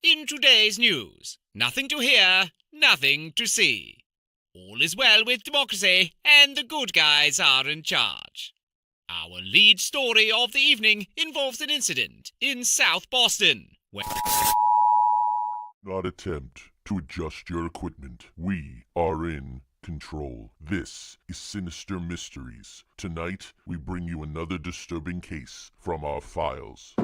In today's news, nothing to hear, nothing to see. All is well with democracy, and the good guys are in charge. Our lead story of the evening involves an incident in South Boston, where... Not attempt to adjust your equipment. We are in control. This is Sinister Mysteries. Tonight, we bring you another disturbing case from our files.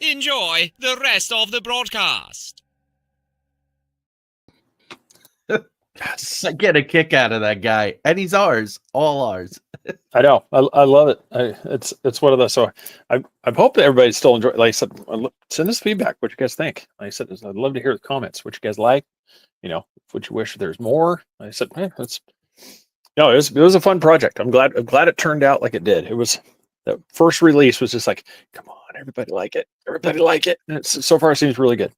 Enjoy the rest of the broadcast. I get a kick out of that guy, and he's ours, all ours. I know. I love it. It's one of those. So I hope that everybody's still enjoying. Like I said, send us feedback. What you guys think? Like I said, I'd love to hear the comments. What you guys like? You know, what you wish there's more. Like I said, man, it was a fun project. I'm glad it turned out like it did. It was the first release was just like, come on, everybody like it. Everybody like it. And so far it seems really good.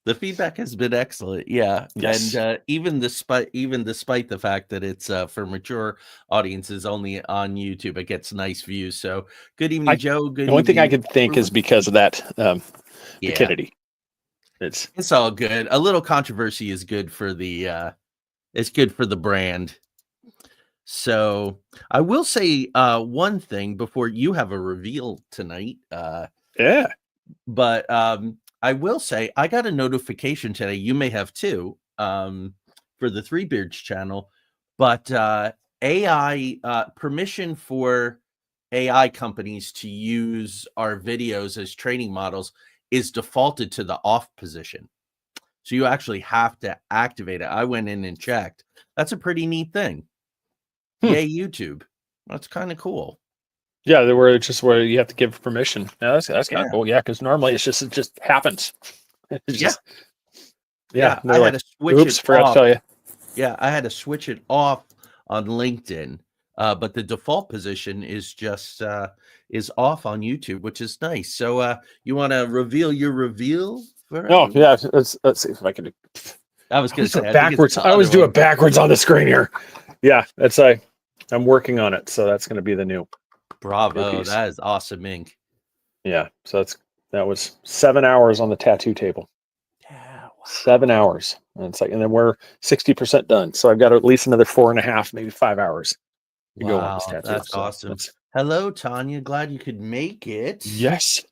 The feedback has been excellent, yeah. Yes. And even despite the fact that it's for mature audiences only on YouTube, it gets nice views. So good evening, Joe. Good. The only thing I could think is because of that the Kennedy. It's all good. A little controversy is good for the brand. So I will say one thing before you have a reveal tonight. Yeah. But I will say I got a notification today. You may have too, for the Three Beards channel, but AI permission for AI companies to use our videos as training models is defaulted to the off position. So you actually have to activate it. I went in and checked. That's a pretty neat thing. Yay, YouTube. That's kind of cool. Yeah, they were just where you have to give permission. Now that's kind of cool. Yeah, because normally it just happens. It's just, yeah. I had to switch oops, it forgot off. to tell you. Yeah, I had to switch it off on LinkedIn, but the default position is just is off on YouTube, which is nice. So you want to reveal your reveal? Yeah. Let's see if I can do. I was going to say backwards. I always do it backwards on the screen here. Yeah, I'm working on it, so that's going to be the new. Bravo, that is awesome ink. Yeah, so that was 7 hours on the tattoo table. Yeah, wow. 7 hours. And then we're 60% done. So I've got at least another 4.5, maybe 5 hours to go on this tattoo. That's awesome. Hello, Tanya. Glad you could make it. Yes.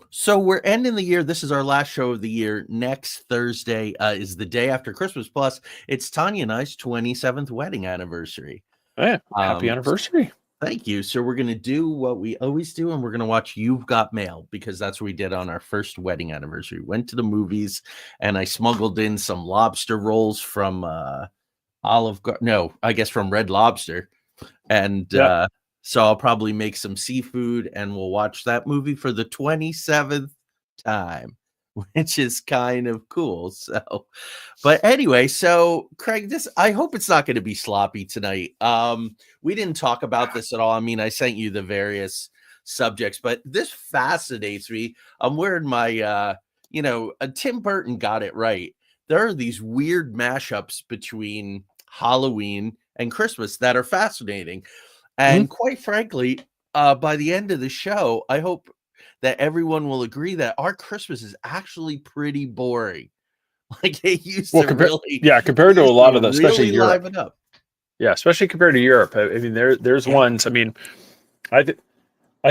So we're ending the year. This is our last show of the year. Next Thursday is the day after Christmas. Plus, it's Tanya and I's 27th wedding anniversary. Yeah, happy anniversary. Thank you. So we're going to do what we always do, and we're going to watch You've Got Mail, because that's what we did on our first wedding anniversary. Went to the movies, and I smuggled in some lobster rolls from from Red Lobster. And so I'll probably make some seafood, and we'll watch that movie for the 27th time, which is kind of cool. So, but anyway, so Craig, I hope it's not going to be sloppy tonight. We didn't talk about this at all. I mean, I sent you the various subjects, but this fascinates me. I'm wearing my, Tim Burton got it right. There are these weird mashups between Halloween and Christmas that are fascinating. And quite frankly, by the end of the show, I hope that everyone will agree that our Christmas is actually pretty boring. Like they used to really, compared to a lot of those, especially really Europe. liven up. Yeah, especially compared to Europe. I mean, there's ones. I mean, I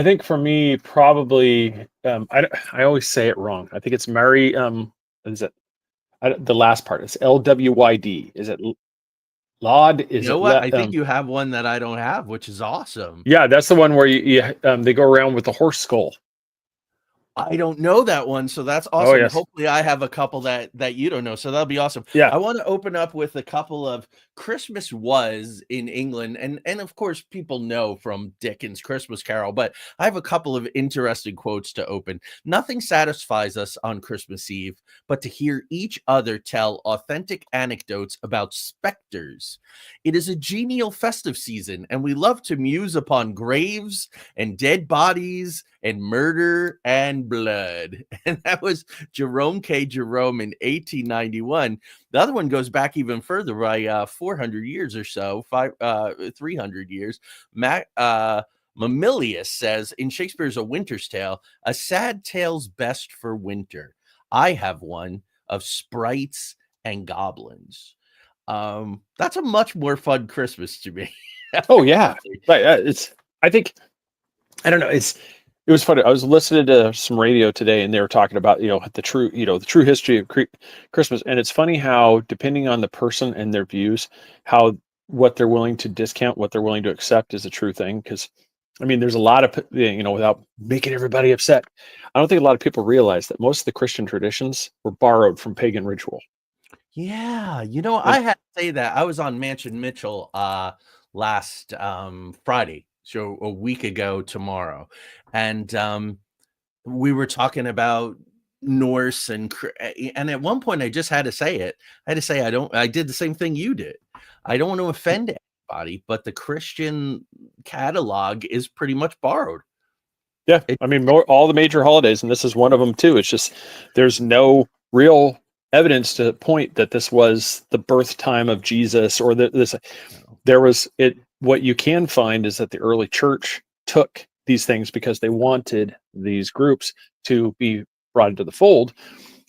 think for me, probably, I always say it wrong. I think it's Mary. Is it the last part? It's LWYD. Is it Laud is You know it? what? I think you have one that I don't have, which is awesome. Yeah, that's the one where they go around with the horse skull. I don't know that one, so that's awesome. Oh, yes. Hopefully I have a couple that you don't know, so that'll be awesome. Yeah. I want to open up with a couple of Christmas was in England, and of course people know from Dickens' Christmas Carol, but I have a couple of interesting quotes to open. Nothing satisfies us on Christmas Eve but to hear each other tell authentic anecdotes about specters. It is a genial festive season, and we love to muse upon graves and dead bodies and murder and blood. And that was Jerome K. Jerome in 1891. The other one goes back even further by 400 years or so, 300 years. Mamilius says in Shakespeare's A Winter's Tale, a sad tale's best for winter. I have one of sprites and goblins. That's a much more fun Christmas to me. Oh yeah, right. I don't know. It was funny. I was listening to some radio today, and they were talking about the true history of Christmas. And it's funny how, depending on the person and their views, how what they're willing to discount, what they're willing to accept is a true thing. Because I mean, there's a lot of without making everybody upset, I don't think a lot of people realize that most of the Christian traditions were borrowed from pagan ritual. Yeah, I had to say that. I was on Mansion Mitchell last Friday, so a week ago tomorrow, and we were talking about Norse and at one point I just had to say it. I had to say I did the same thing you did. I don't want to offend anybody, but the Christian catalog is pretty much borrowed. Yeah, I mean, all the major holidays, and this is one of them too. It's just there's no real evidence to point that this was the birth time of Jesus or there was it. What you can find is that the early church took these things because they wanted these groups to be brought into the fold.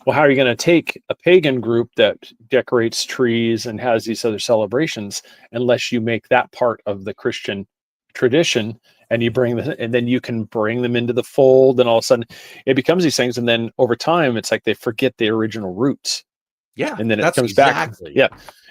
Well, how are you going to take a pagan group that decorates trees and has these other celebrations unless you make that part of the Christian tradition and you bring them, and then you can bring them into the fold, and all of a sudden it becomes these things. And then over time, it's like they forget the original roots. Yeah. And then it comes back. Yeah.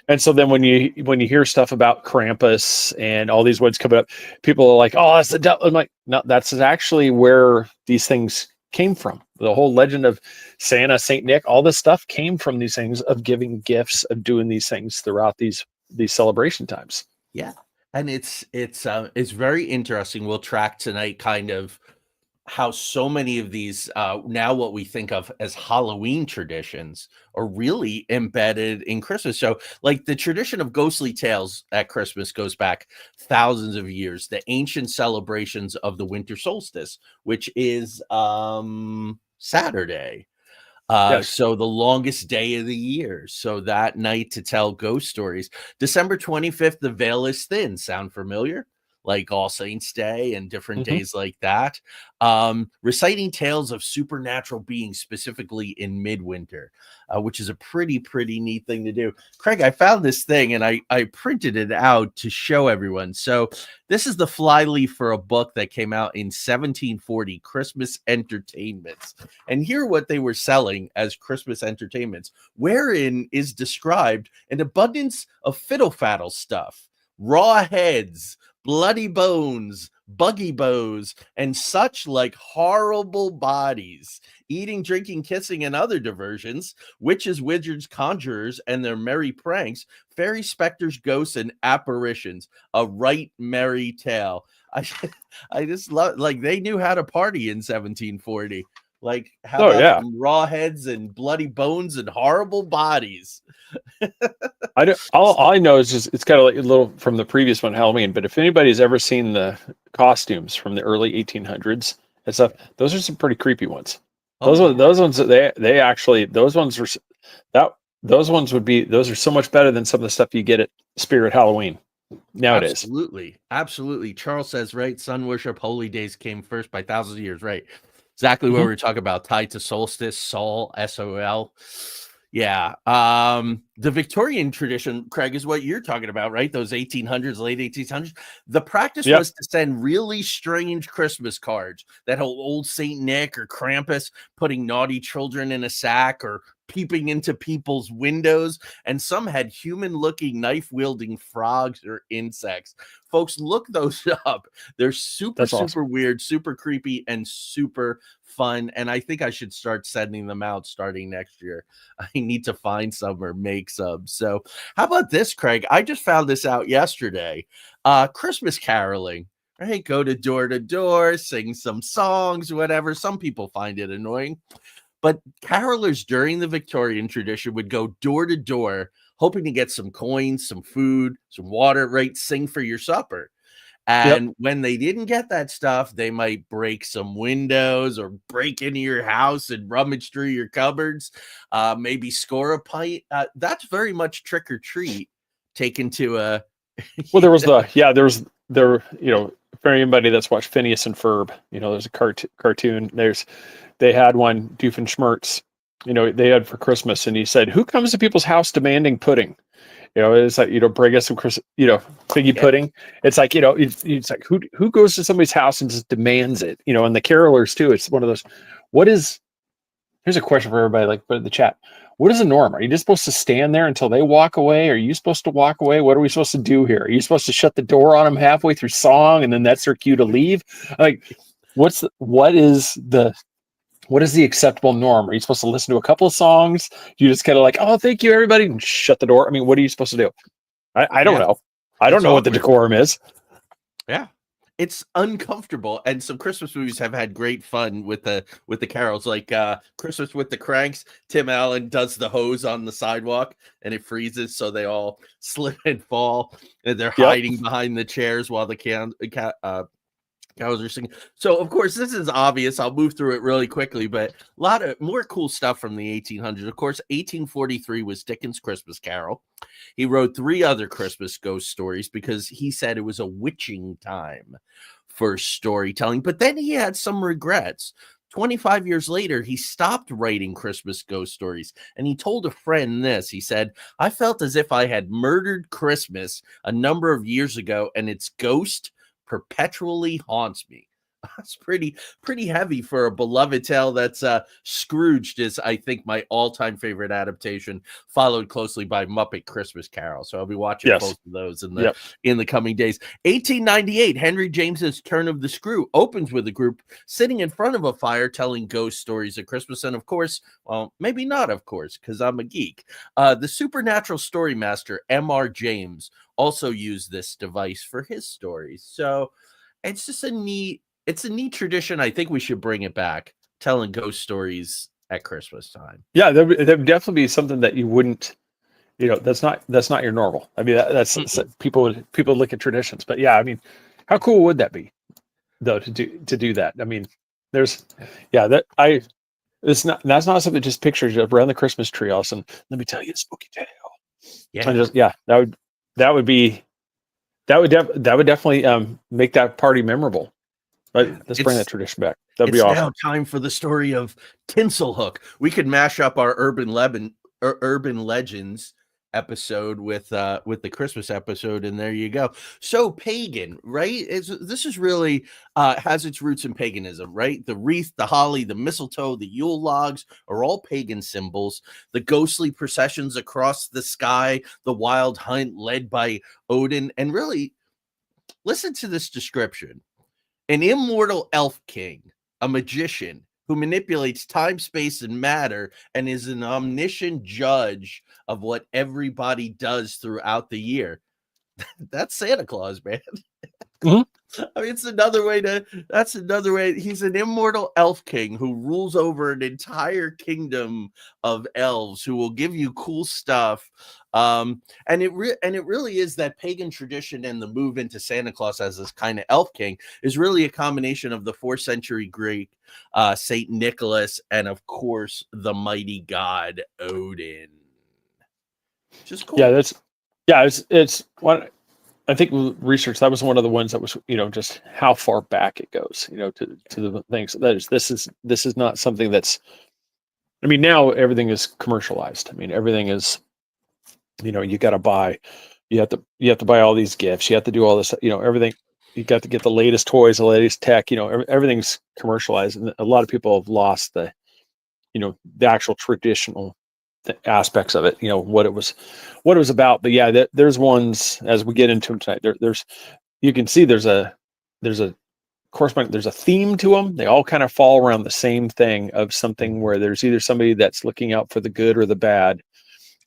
And so then when you hear stuff about Krampus and all these words coming up, people are like, "Oh, that's the devil." I'm like, no, that's actually where these things came from. The whole legend of Santa, Saint Nick, all this stuff came from these things of giving gifts, of doing these things throughout these celebration times. Yeah. And it's very interesting. We'll track tonight kind of how so many of these now what we think of as Halloween traditions are really embedded in Christmas. So like the tradition of ghostly tales at Christmas goes back thousands of years. The ancient celebrations of the winter solstice, which is Saturday. Yes. So the longest day of the year. So that night to tell ghost stories. December 25th, the veil is thin. Sound familiar? Like All Saints Day and different days like that. Reciting tales of supernatural beings, specifically in midwinter, which is a pretty neat thing to do. Craig, I found this thing and I printed it out to show everyone. So this is the flyleaf for a book that came out in 1740, Christmas Entertainments. And here what they were selling as Christmas entertainments, wherein is described an abundance of fiddle-faddle stuff, raw heads, bloody bones, buggy bows, and such like horrible bodies, eating, drinking, kissing, and other diversions, witches, wizards, conjurers, and their merry pranks, fairy, specters, ghosts, and apparitions. A right merry tale. I just love, like, they knew how to party in 1740. Like, how about some raw heads and bloody bones and horrible bodies? All I know is just it's kind of like a little from the previous one, Halloween. But if anybody's ever seen the costumes from the early 1800s and stuff, those are some pretty creepy ones. Those ones they actually those ones are so much better than some of the stuff you get at Spirit Halloween nowadays. Absolutely. Charles says, right, sun worship, holy days came first by thousands of years, right? Exactly what we were talking about, tied to solstice, Sol, S-O-L. Yeah. The Victorian tradition, Craig, is what you're talking about, right? Those 1800s, late 1800s. The practice was to send really strange Christmas cards that hold old Saint Nick or Krampus putting naughty children in a sack or peeping into people's windows, and some had human-looking knife-wielding frogs or insects. Folks, look those up. They're super awesome. weird, super creepy, and super fun. And I think I should start sending them out starting next year. I need to find some or make some. So how about this, Craig? I just found this out yesterday. Christmas caroling. Right, go to door, sing some songs, whatever. Some people find it annoying, but carolers during the Victorian tradition would go door to door, hoping to get some coins, some food, some water, right? Sing for your supper. And when they didn't get that stuff, they might break some windows or break into your house and rummage through your cupboards, maybe score a pint. That's very much trick or treat taken to a. Well, there was for anybody that's watched Phineas and Ferb, there's a cartoon. They had one, Doofenshmirtz, they had for Christmas, and he said, "Who comes to people's house demanding pudding?" It's like, bring us some figgy pudding. It's like, it's like who goes to somebody's house and just demands it, and the carolers too. It's one of those. Here's a question for everybody, like put in the chat. What is the norm? Are you just supposed to stand there until they walk away? Are you supposed to walk away? What are we supposed to do here? Are you supposed to shut the door on them halfway through song and then that's their cue to leave? Like, what is the acceptable norm? Are you supposed to listen to a couple of songs? You just kind of like, oh, thank you, everybody, and shut the door. I mean, what are you supposed to do? I don't know. I don't know what the decorum is. Yeah. It's uncomfortable, and some Christmas movies have had great fun with the carols, like Christmas with the Cranks. Tim Allen does the hose on the sidewalk, and it freezes, so they all slip and fall, and they're hiding behind the chairs while the cows are singing. So, of course, this is obvious. I'll move through it really quickly, but a lot of more cool stuff from the 1800s. Of course, 1843 was Dickens' Christmas Carol. He wrote 3 other Christmas ghost stories because he said it was a witching time for storytelling. But then he had some regrets. 25 years later, he stopped writing Christmas ghost stories, and he told a friend this. He said, "I felt as if I had murdered Christmas a number of years ago, and its ghost perpetually haunts me." That's pretty heavy for a beloved tale. That's Scrooged is, I think, my all-time favorite adaptation, followed closely by Muppet Christmas Carol. So I'll be watching both of those in the coming days. 1898, Henry James's Turn of the Screw opens with a group sitting in front of a fire telling ghost stories at Christmas. And of course, well, maybe not of course, because I'm a geek. The supernatural story master, M.R. James, also used this device for his stories. So it's just a neat tradition. I think we should bring it back, telling ghost stories at Christmas time. Yeah, there would definitely be something that you wouldn't, that's not your normal. I mean, that's people would look at traditions, but yeah, I mean, how cool would that be, though, to do that? I mean, that's not something just pictures around the Christmas tree. All of a sudden, let me tell you a spooky tale. Yeah, that would definitely make that party memorable. Let's bring that tradition back. That'd be awesome. It's now time for the story of Tinselhook. We could mash up our urban legends episode with the Christmas episode, and there you go. So pagan, right? This is really has its roots in paganism, right? The wreath, the holly, the mistletoe, the Yule logs are all pagan symbols. The ghostly processions across the sky, the wild hunt led by Odin, and really, listen to this description. An immortal elf king, a magician who manipulates time, space, and matter, and is an omniscient judge of what everybody does throughout the year. That's Santa Claus, man. Mm-hmm. I mean, that's another way. He's an immortal elf king who rules over an entire kingdom of elves who will give you cool stuff. And it really is that pagan tradition, and the move into Santa Claus as this kind of elf king is really a combination of the 4th century Greek Saint Nicholas and, of course, the mighty god Odin. Just cool. Yeah, it's one. I think research, that was one of the ones that was, just how far back it goes, to the things. This is not something that's, I mean, now everything is commercialized. I mean, everything is, you got to buy, you have to buy all these gifts. You have to do all this, everything. You got to get the latest toys, the latest tech, everything's commercialized. And a lot of people have lost the actual traditional aspects of it, what it was about. But yeah, there's ones as we get into them tonight. There's you can see there's a corresponding, there's a theme to them. They all kind of fall around the same thing of something where there's either somebody that's looking out for the good or the bad,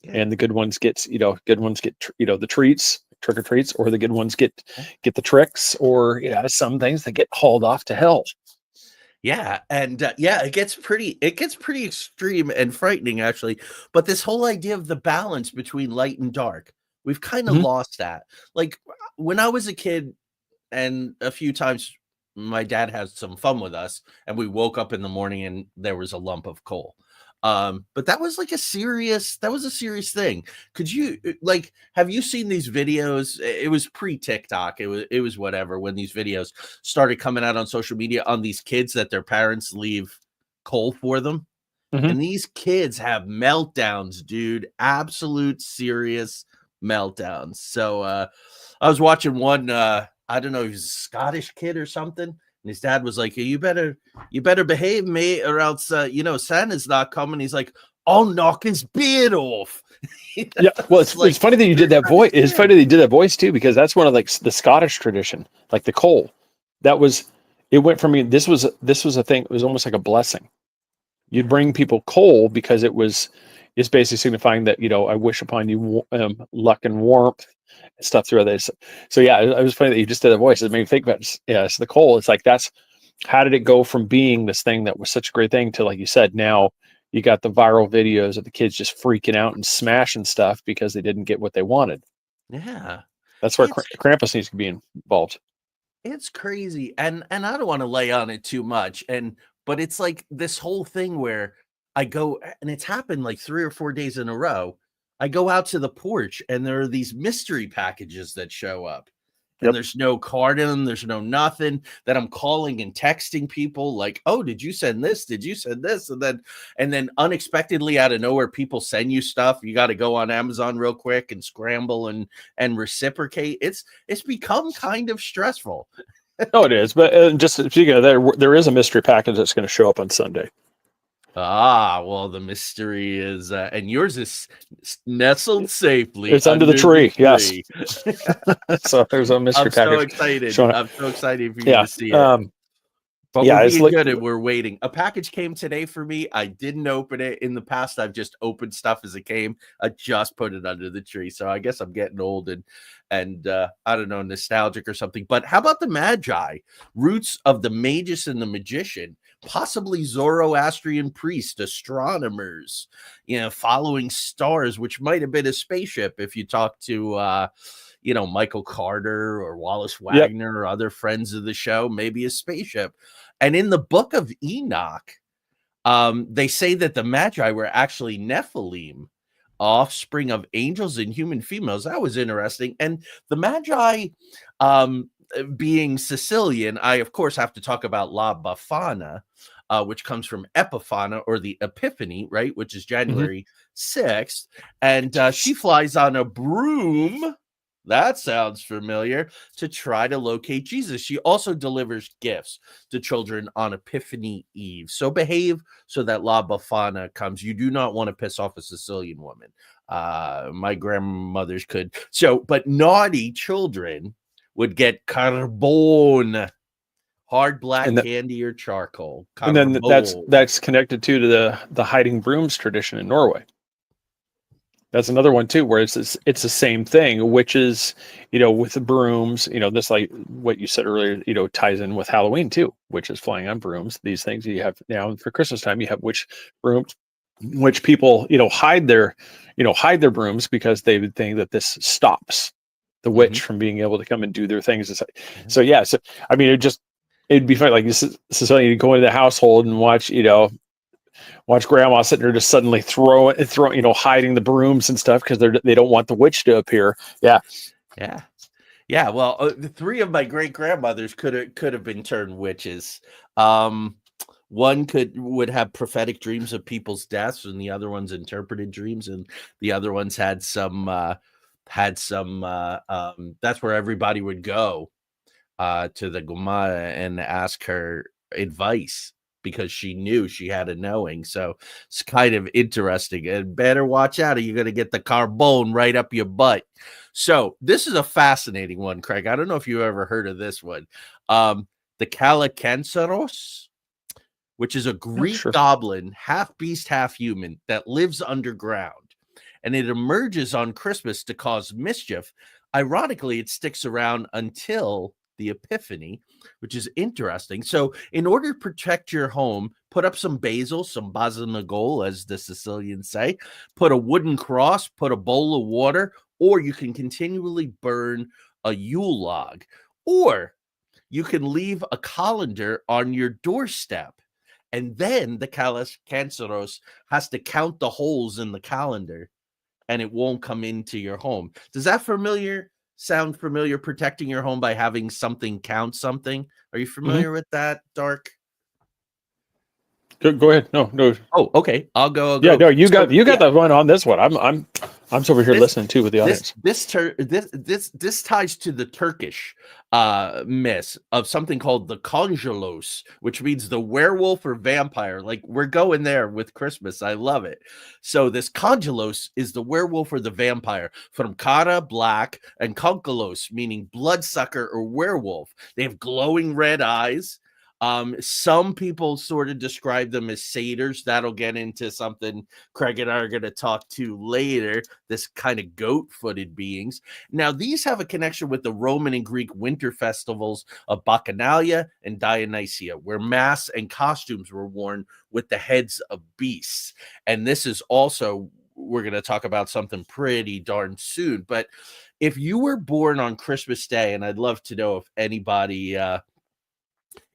and the good ones get the treats, trick or treats, or the good ones get the tricks, or some things that get hauled off to hell. Yeah, and it gets pretty extreme and frightening, actually. But this whole idea of the balance between light and dark, we've kind of lost that. Like when I was a kid, and a few times my dad had some fun with us, and we woke up in the morning and there was a lump of coal. But that was like a serious thing. Could you have you seen these videos? It was pre-TikTok. It was whatever when these videos started coming out on social media on these kids that their parents leave coal for them. And these kids have meltdowns, dude. Absolute serious meltdowns. So I was watching one, I don't know, he was a Scottish kid or something. And his dad was like, you better behave, mate, or else, Santa's not coming. He's like, I'll knock his beard off. Yeah. Well, it's funny that you did that voice. It's funny that you did that voice too, because that's one of the Scottish tradition, like the coal. It went from me. This was a thing. It was almost like a blessing. You'd bring people coal because it's basically signifying that, I wish upon you luck and warmth and stuff through this. So yeah, it was funny that you just did a voice. It made me think about it. Yeah, it's the coal. It's like, how did it go from being this thing that was such a great thing to, like you said, now you got the viral videos of the kids just freaking out and smashing stuff because they didn't get what they wanted. Yeah. That's where Krampus needs to be involved. It's crazy. And I don't want to lay on it too much. But it's like this whole thing where I go, and it's happened like 3 or 4 days in a row. I go out to the porch and there are these mystery packages that show up. And there's no card in them. There's no nothing that I'm calling and texting people like, oh, did you send this? Did you send this? And then unexpectedly out of nowhere, people send you stuff. You got to go on Amazon real quick and scramble and reciprocate. It's become kind of stressful. Oh, it is. But just speaking of that, there is a mystery package that's going to show up on Sunday. Ah, well, the mystery is, and yours is nestled safely. It's under the tree. Yes. So there's a mystery package. I'm so excited for you to see it. But we're being good and we're waiting. A package came today for me. I didn't open it. In the past, I've just opened stuff as it came. I just put it under the tree. So I guess I'm getting old and I don't know, nostalgic or something. But how about the Magi? Roots of the Magus and the Magician, possibly Zoroastrian priest, astronomers, following stars, which might have been a spaceship if you talk to Michael Carter or Wallace Wagner or other friends of the show, maybe a spaceship. And in the book of Enoch, they say that the Magi were actually Nephilim, offspring of angels and human females. That was interesting. And the Magi, being Sicilian, I, of course, have to talk about La Befana, which comes from Epiphana, or the Epiphany, right, which is January 6th. And she flies on a broom. That sounds familiar. To try to locate Jesus. She also delivers gifts to children on Epiphany Eve. So behave so that La Befana comes. You do not want to piss off a Sicilian woman. My grandmothers could. But naughty children would get carbone, hard black candy or charcoal. Carbone. And then that's connected to the hiding brooms tradition in Norway. That's another one too, where it's the same thing, which is, with the brooms, this, like what you said earlier, ties in with Halloween too, which is flying on brooms. These things you have now for Christmas time, you have which people, hide their brooms because they would think that this stops the witch from being able to come and do their things. So yeah, so I mean, it'd be funny, like this is something you go into the household and watch, watch grandma sitting there just suddenly throwing, hiding the brooms and stuff because they don't want the witch to appear. Yeah. Well, 3 of my great grandmothers could have been turned witches. One would have prophetic dreams of people's deaths, and the other ones interpreted dreams, and the other ones had some. That's where everybody would go to the Gumara and ask her advice because she knew she had a knowing. So it's kind of interesting. And better watch out, or you're going to get the carbone right up your butt. So this is a fascinating one, Craig. I don't know if you ever heard of this one. The Kallikantzaros, which is a Greek goblin, half beast, half human, that lives underground. And it emerges on Christmas to cause mischief. Ironically, it sticks around until the Epiphany, which is interesting. So in order to protect your home, put up some basil, some basilnagol, as the Sicilians say, put a wooden cross, put a bowl of water, or you can continually burn a Yule log, or you can leave a colander on your doorstep. And then the Kallikantzaros has to count the holes in the calendar, and it won't come into your home. Does that sound familiar? Protecting your home by having something count something. Are you familiar with that, Dark? Go ahead. No. Oh, okay. I'll go. Yeah, no, you got the one on this one. I'm over here listening too with the audience. This ties to the Turkish myth of something called the Konjalos, which means the werewolf or vampire. Like, we're going there with Christmas. I love it. So this Konjalos is the werewolf or the vampire, from Kara, black, and Konkalos, meaning bloodsucker or werewolf. They have glowing red eyes. Some people sort of describe them as satyrs. That'll get into something Craig and I are going to talk to later, this kind of goat-footed beings. Now, these have a connection with the Roman and Greek winter festivals of Bacchanalia and Dionysia, where masks and costumes were worn with the heads of beasts. And this is also, we're going to talk about something pretty darn soon. But if you were born on Christmas Day, and I'd love to know if anybody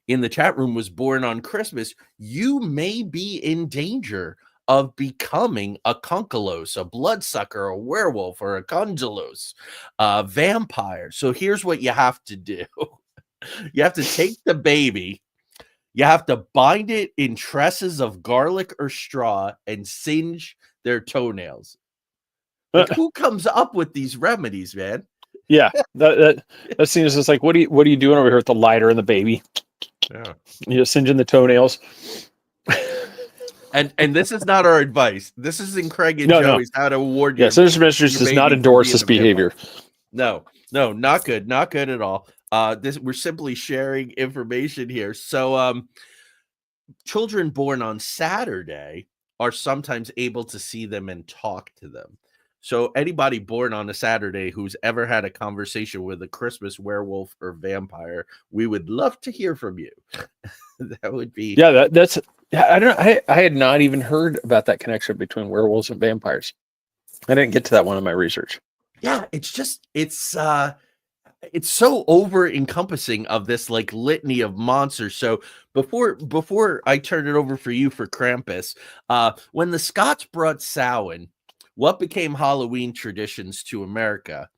in the chat room was born on Christmas, you may be in danger of becoming a konkalos, a bloodsucker, a werewolf, or a konjalos, a vampire. So here's what you have to do. You have to take the baby, you have to bind it in tresses of garlic or straw and singe their toenails. Like, who comes up with these remedies, man? Yeah, that seems just like, what are you doing over here with the lighter and the baby? Yeah. You're singeing the toenails. And this is not our advice. This is in Craig and Joey's how to award. Yeah, Sinister Mysteries does not endorse this behavior. No, not good. Not good at all. We're simply sharing information here. So children born on Saturday are sometimes able to see them and talk to them. So anybody born on a Saturday who's ever had a conversation with a Christmas werewolf or vampire, we would love to hear from you. That would be... Yeah, that's... I don't know. I had not even heard about that connection between werewolves and vampires. I didn't get to that one in my research. Yeah, it's so over encompassing of this like litany of monsters. So before I turn it over for you for Krampus, when the Scots brought Samhain, what became Halloween traditions to America,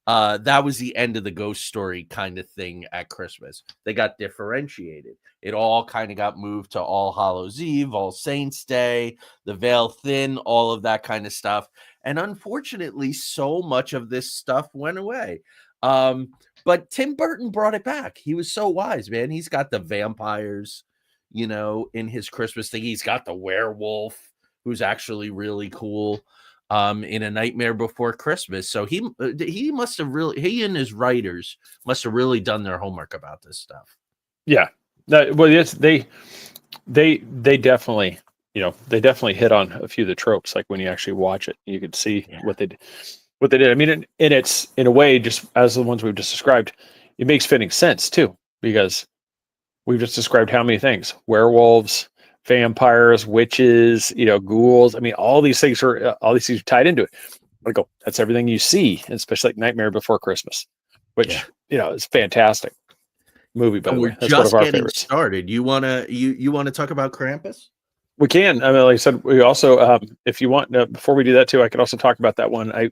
that was the end of the ghost story kind of thing at Christmas. They got differentiated. It all kind of got moved to All Hallows Eve, All Saints Day, the veil thin, all of that kind of stuff. And unfortunately, so much of this stuff went away. But Tim Burton brought it back. He was so wise, man. He's got the vampires, in his Christmas thing. He's got the werewolf, who's actually really cool. In A Nightmare Before Christmas. So he must have he and his writers must have really done their homework about this stuff. Yeah. Yes, they definitely, they definitely hit on a few of the tropes. Like when you actually watch it, you could see what they did. I mean, and it's in a way, just as the ones we've just described, it makes fitting sense too, because we've just described how many things: werewolves, vampires, witches, ghouls. I mean, all these things are tied into it. I go, that's everything you see, especially like Nightmare Before Christmas, which is fantastic movie. By the way, that's one of our favorites. Started. You wanna talk about Krampus? We can. I mean, like I said, we also, if you want, before we do that too, I could also talk about that one. I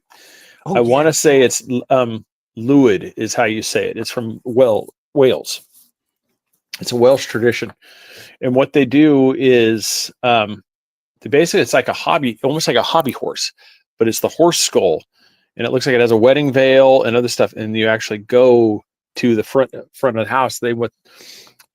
want to say it's Lluyd is how you say it. It's from Wales. It's a Welsh tradition. And what they do is it's like a hobby, almost like a hobby horse, but it's the horse skull. And it looks like it has a wedding veil and other stuff. And you actually go to the front of the house.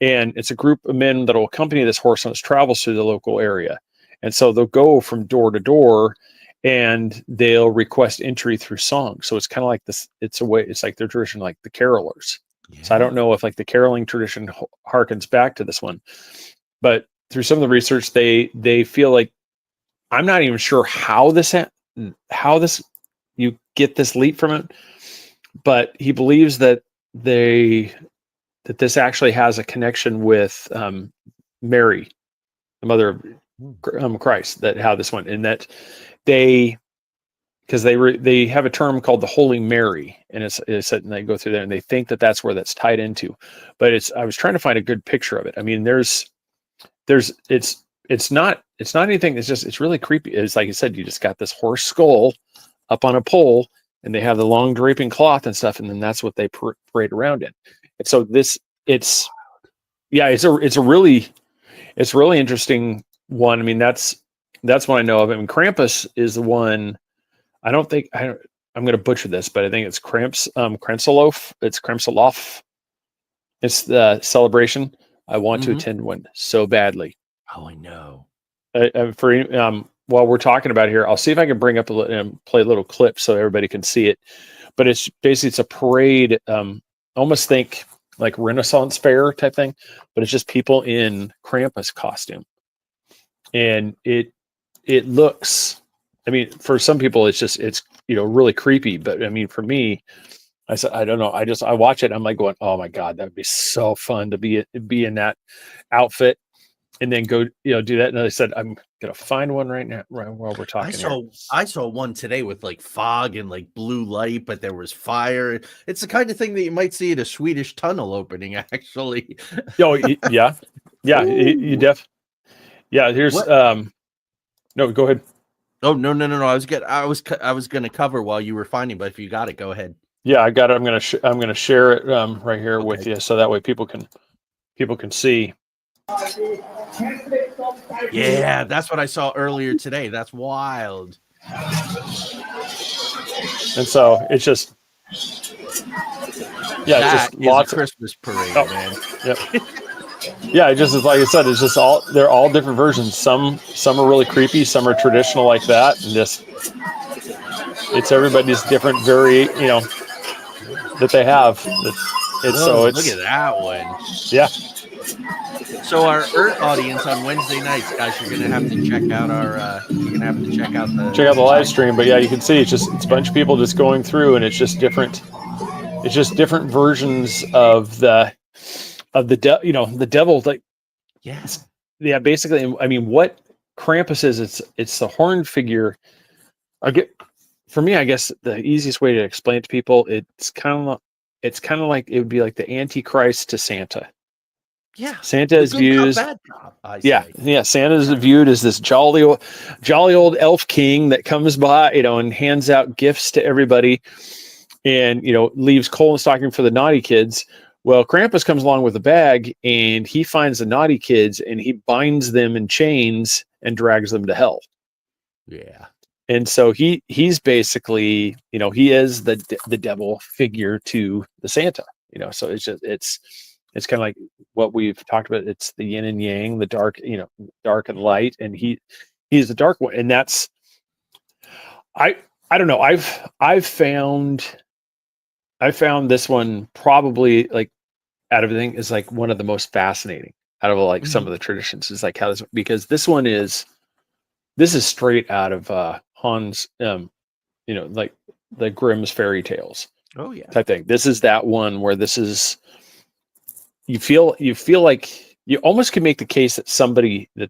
and it's a group of men that will accompany this horse on its travels through the local area. And so they'll go from door to door, and they'll request entry through song. So it's kind of like this. It's like their tradition, like the carolers. Yeah. So I don't know if like the caroling tradition harkens back to this one, but through some of the research, they feel like, I'm not even sure how this you get this leap from it, but he believes that this actually has a connection with Mary, the mother of Christ, that how this went, and that they have a term called the Holy Mary, and it's and they go through there and they think that that's where that's tied into, but I was trying to find a good picture of it. I mean, it's not anything. It's really creepy. It's like you said, you just got this horse skull up on a pole, and they have the long draping cloth and stuff, and then that's what they parade around in. And so it's a really interesting one. I mean, that's one I know of. I mean, Krampus is the one. I'm going to butcher this, but I think it's Kranzalof. It's Kranzalof. It's the celebration. I want to attend one so badly. Oh, I know. While we're talking about it here, I'll see if I can bring up and play a little clip so everybody can see it. But it's a parade. Almost think like Renaissance fair type thing, but it's just people in Krampus costume, and it looks. I mean, for some people, it's really creepy. But I mean, for me, I said, I don't know. I watch it. I'm like going, oh my God, that would be so fun to be in that outfit and then go, do that. And I said, I'm going to find one right now while we're talking. I saw one today with like fog and like blue light, but there was fire. It's the kind of thing that you might see at a Swedish tunnel opening, actually. Oh yeah. Yeah. Yeah. Here's, no, go ahead. Oh, no. I was going to cover while you were finding, but if you got it, go ahead. Yeah, I got it. I'm going to share it right here with you, so that way people can see. Yeah, that's what I saw earlier today. That's wild. And so it's just, yeah, that it's just lots of Christmas parade, man. Yep. Yeah, it just is like I said. It's just they're all different versions. Some are really creepy. Some are traditional like that, and just it's everybody's different that they have. Look at that one. Yeah. So our Earth audience on Wednesday nights, guys, you're gonna have to check out the live stream. But yeah, you can see it's a bunch of people just going through, and it's just different. It's just different versions of the devil. Like, yes, yeah. Basically, I mean, what Krampus is, it's the horned figure. For me, I guess the easiest way to explain it to people, it's kind of like it would be like the Antichrist to Santa. Yeah, Santa is viewed. Yeah. Santa is viewed as this jolly old elf king that comes by, and hands out gifts to everybody, and leaves coal and stocking for the naughty kids. Well, Krampus comes along with a bag, and he finds the naughty kids, and he binds them in chains and drags them to hell. Yeah. And so he's basically, he is the devil figure to the Santa, so it's kind of like what we've talked about. It's the yin and yang, the dark, dark and light. And he's the dark one. And that's, I don't know. I've found this one probably, like, out of everything, is like one of the most fascinating out of like some of the traditions, is like how this, because this is straight out of Hans, like the Grimm's fairy tales. Oh yeah. Type thing. This is that one where this is, you feel like you almost can make the case that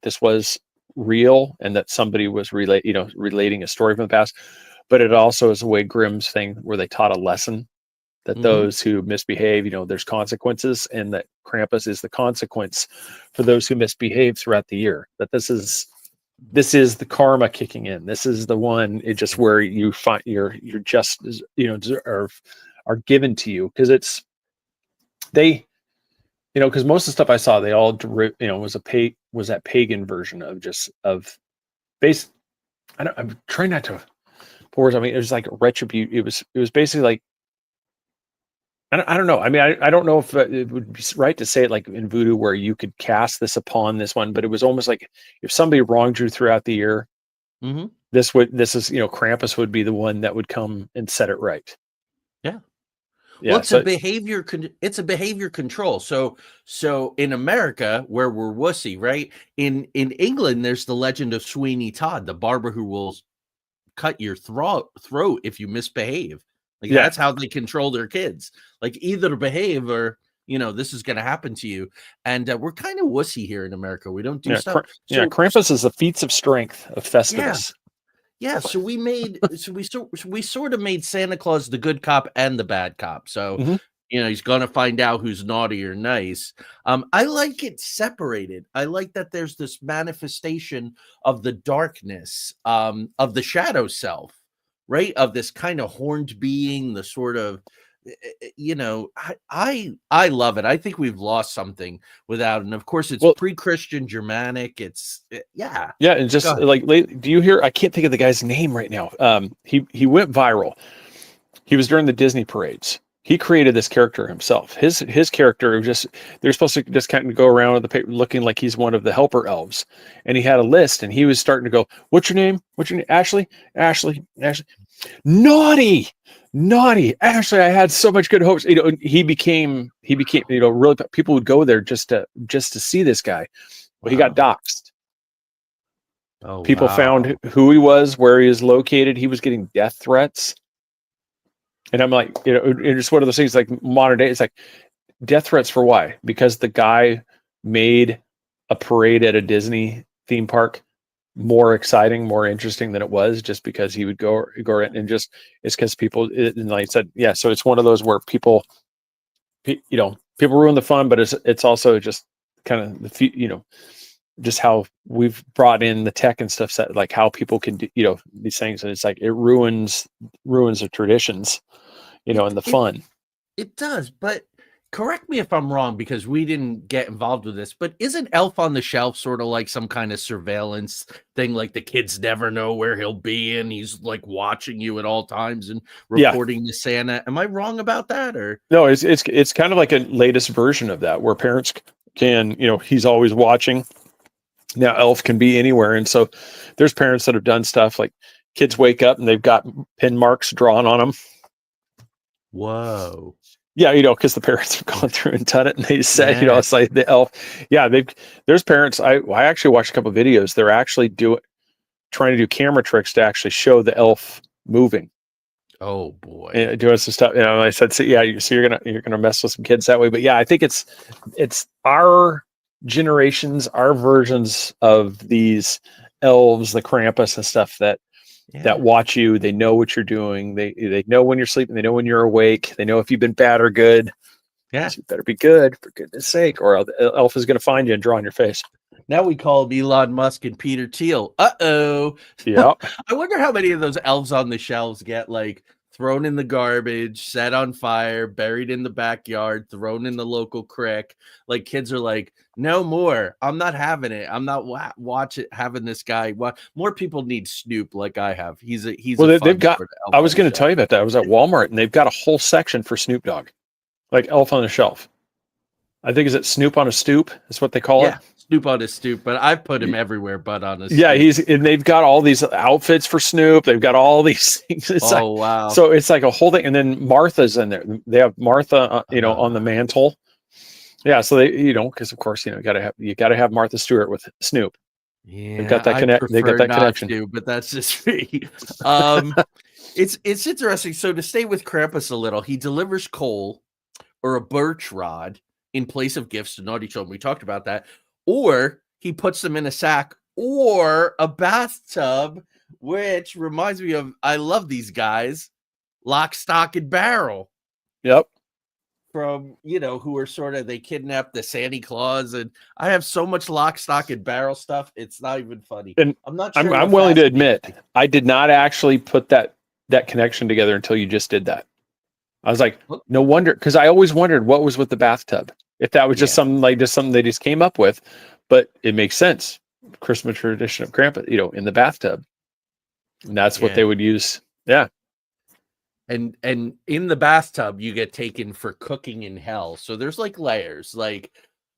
this was real and that somebody was relating a story from the past, but it also is a way Grimm's thing where they taught a lesson that those who misbehave, there's consequences, and that Krampus is the consequence for those who misbehave throughout the year. That this is the karma kicking in. This is the one. It just where you find your just are given to you, because it's because most of the stuff I saw, they all was that pagan version of base. I'm trying not to pour words. I mean, it was like retribute. It was basically like, I don't know. I mean, I don't know if it would be right to say it like in voodoo where you could cast this upon this one, but it was almost like if somebody wronged you throughout the year, Mm-hmm. Krampus would be the one that would come and set it right. Yeah. Yeah. Well, it's a behavior control. So in America, where we're wussy, right? In England, there's the legend of Sweeney Todd, the barber who will cut your throat if you misbehave. Like that's how they control their kids. Like either behave or this is going to happen to you. And we're kind of wussy here in America. We don't do stuff. Krampus is the feats of strength of Festivus. Yeah, so we sort of made Santa Claus the good cop and the bad cop. So he's gonna find out who's naughty or nice. I like it separated. I like that there's this manifestation of the darkness, of the shadow self, right? Of this kind of horned being, the sort of I love it. I think we've lost something without it. And of course it's pre-Christian Germanic. Yeah, and just like do you hear, I can't think of the guy's name right now. He went viral. He was during the Disney parades. He created this character himself. His character they're supposed to just kind of go around with the paper looking like he's one of the helper elves. And he had a list and he was starting to go, what's your name? Ashley. Naughty. Actually, I had so much good hopes. He became, really, people would go there just to see this guy. Well, he got doxxed. People found who he was, where he was located. He was getting death threats. And I'm like, it's one of those things like modern day. It's like death threats for why? Because the guy made a parade at a Disney theme park more exciting, more interesting than it was, just because he would go in and it's because people, and like I said, so it's one of those where people ruin the fun, but it's also just kind of just how we've brought in the tech and stuff, set like how people can do these things, and it's like it ruins the traditions, and the fun. It does, but correct me if I'm wrong, because we didn't get involved with this, but isn't Elf on the Shelf sort of like some kind of surveillance thing? Like the kids never know where he'll be, and he's like watching you at all times and reporting to Santa. Am I wrong about that? Or no, it's kind of like a latest version of that, where parents can, he's always watching. Now Elf can be anywhere, and so there's parents that have done stuff like kids wake up and they've got pin marks drawn on them. Whoa. Yeah, because the parents have gone through and done it, and they said, it's like the elf. Yeah, there's parents. I actually watched a couple of videos. They're actually trying to do camera tricks to actually show the elf moving. Oh boy, and doing some stuff. I said, so you're gonna mess with some kids that way. But yeah, I think it's our generations, our versions of these elves, the Krampus and stuff that watch you. They know what you're doing. They know when you're sleeping. They know when you're awake. They know if you've been bad or good. Yeah, so you better be good, for goodness sake, or the elf is going to find you and draw on your face. Now we call him Elon Musk and Peter Thiel. Uh-oh. Yeah. I wonder how many of those elves on the shelves get like thrown in the garbage, set on fire, buried in the backyard, thrown in the local creek. Like kids are like, no more. I'm not having it. I'm not having this guy. More people need Snoop like I have. They've got. I was going to tell you about that. I was at Walmart and they've got a whole section for Snoop Dogg, like Elf on the Shelf. I think is it Snoop on a stoop? Is what they call it. Snoop on a stoop, but I've put him everywhere but on a stoop. Yeah, and they've got all these outfits for Snoop. They've got all these things. Wow. So it's like a whole thing. And then Martha's in there. They have Martha, on the mantle. Yeah, so they, because of course, you gotta have Martha Stewart with Snoop. Yeah, they've got that connection. But that's just me. It's interesting. So to stay with Krampus a little, he delivers coal or a birch rod in place of gifts to naughty children. We talked about that. Or he puts them in a sack or a bathtub, which reminds me of, I love these guys, Lock, Stock, and Barrel. Yep. From, who are sort of, they kidnap the Santa Claus. And I have so much Lock, Stock, and Barrel stuff. It's not even funny. And I'm not sure. I'm willing to admit, I did not actually put that connection together until you just did that. I was like, no wonder, because I always wondered what was with the bathtub. If that was just something they just came up with, but it makes sense. Christmas tradition of Krampus, in the bathtub. And that's what they would use. Yeah. And in the bathtub, you get taken for cooking in hell. So there's like layers. Like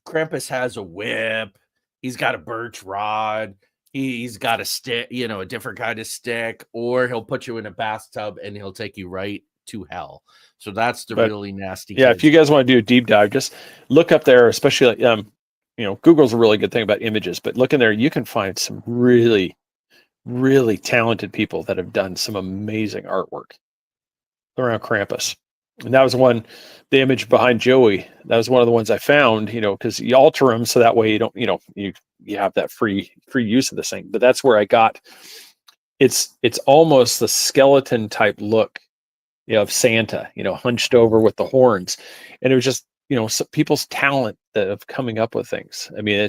Krampus has a whip. He's got a birch rod. He's got a stick, a different kind of stick. Or he'll put you in a bathtub and he'll take you right to hell. So that's the really nasty. Yeah, kids. if you guys want to do a deep dive, just look up there, especially Google's a really good thing about images, but look in there, you can find some really, really talented people that have done some amazing artwork around Krampus. And that was the image behind Joey. That was one of the ones I found, because you alter them so that way you don't, you have that free use of this thing. But that's where I got it's almost the skeleton type look, of Santa, hunched over with the horns. And it was just, people's talent of coming up with things. I mean,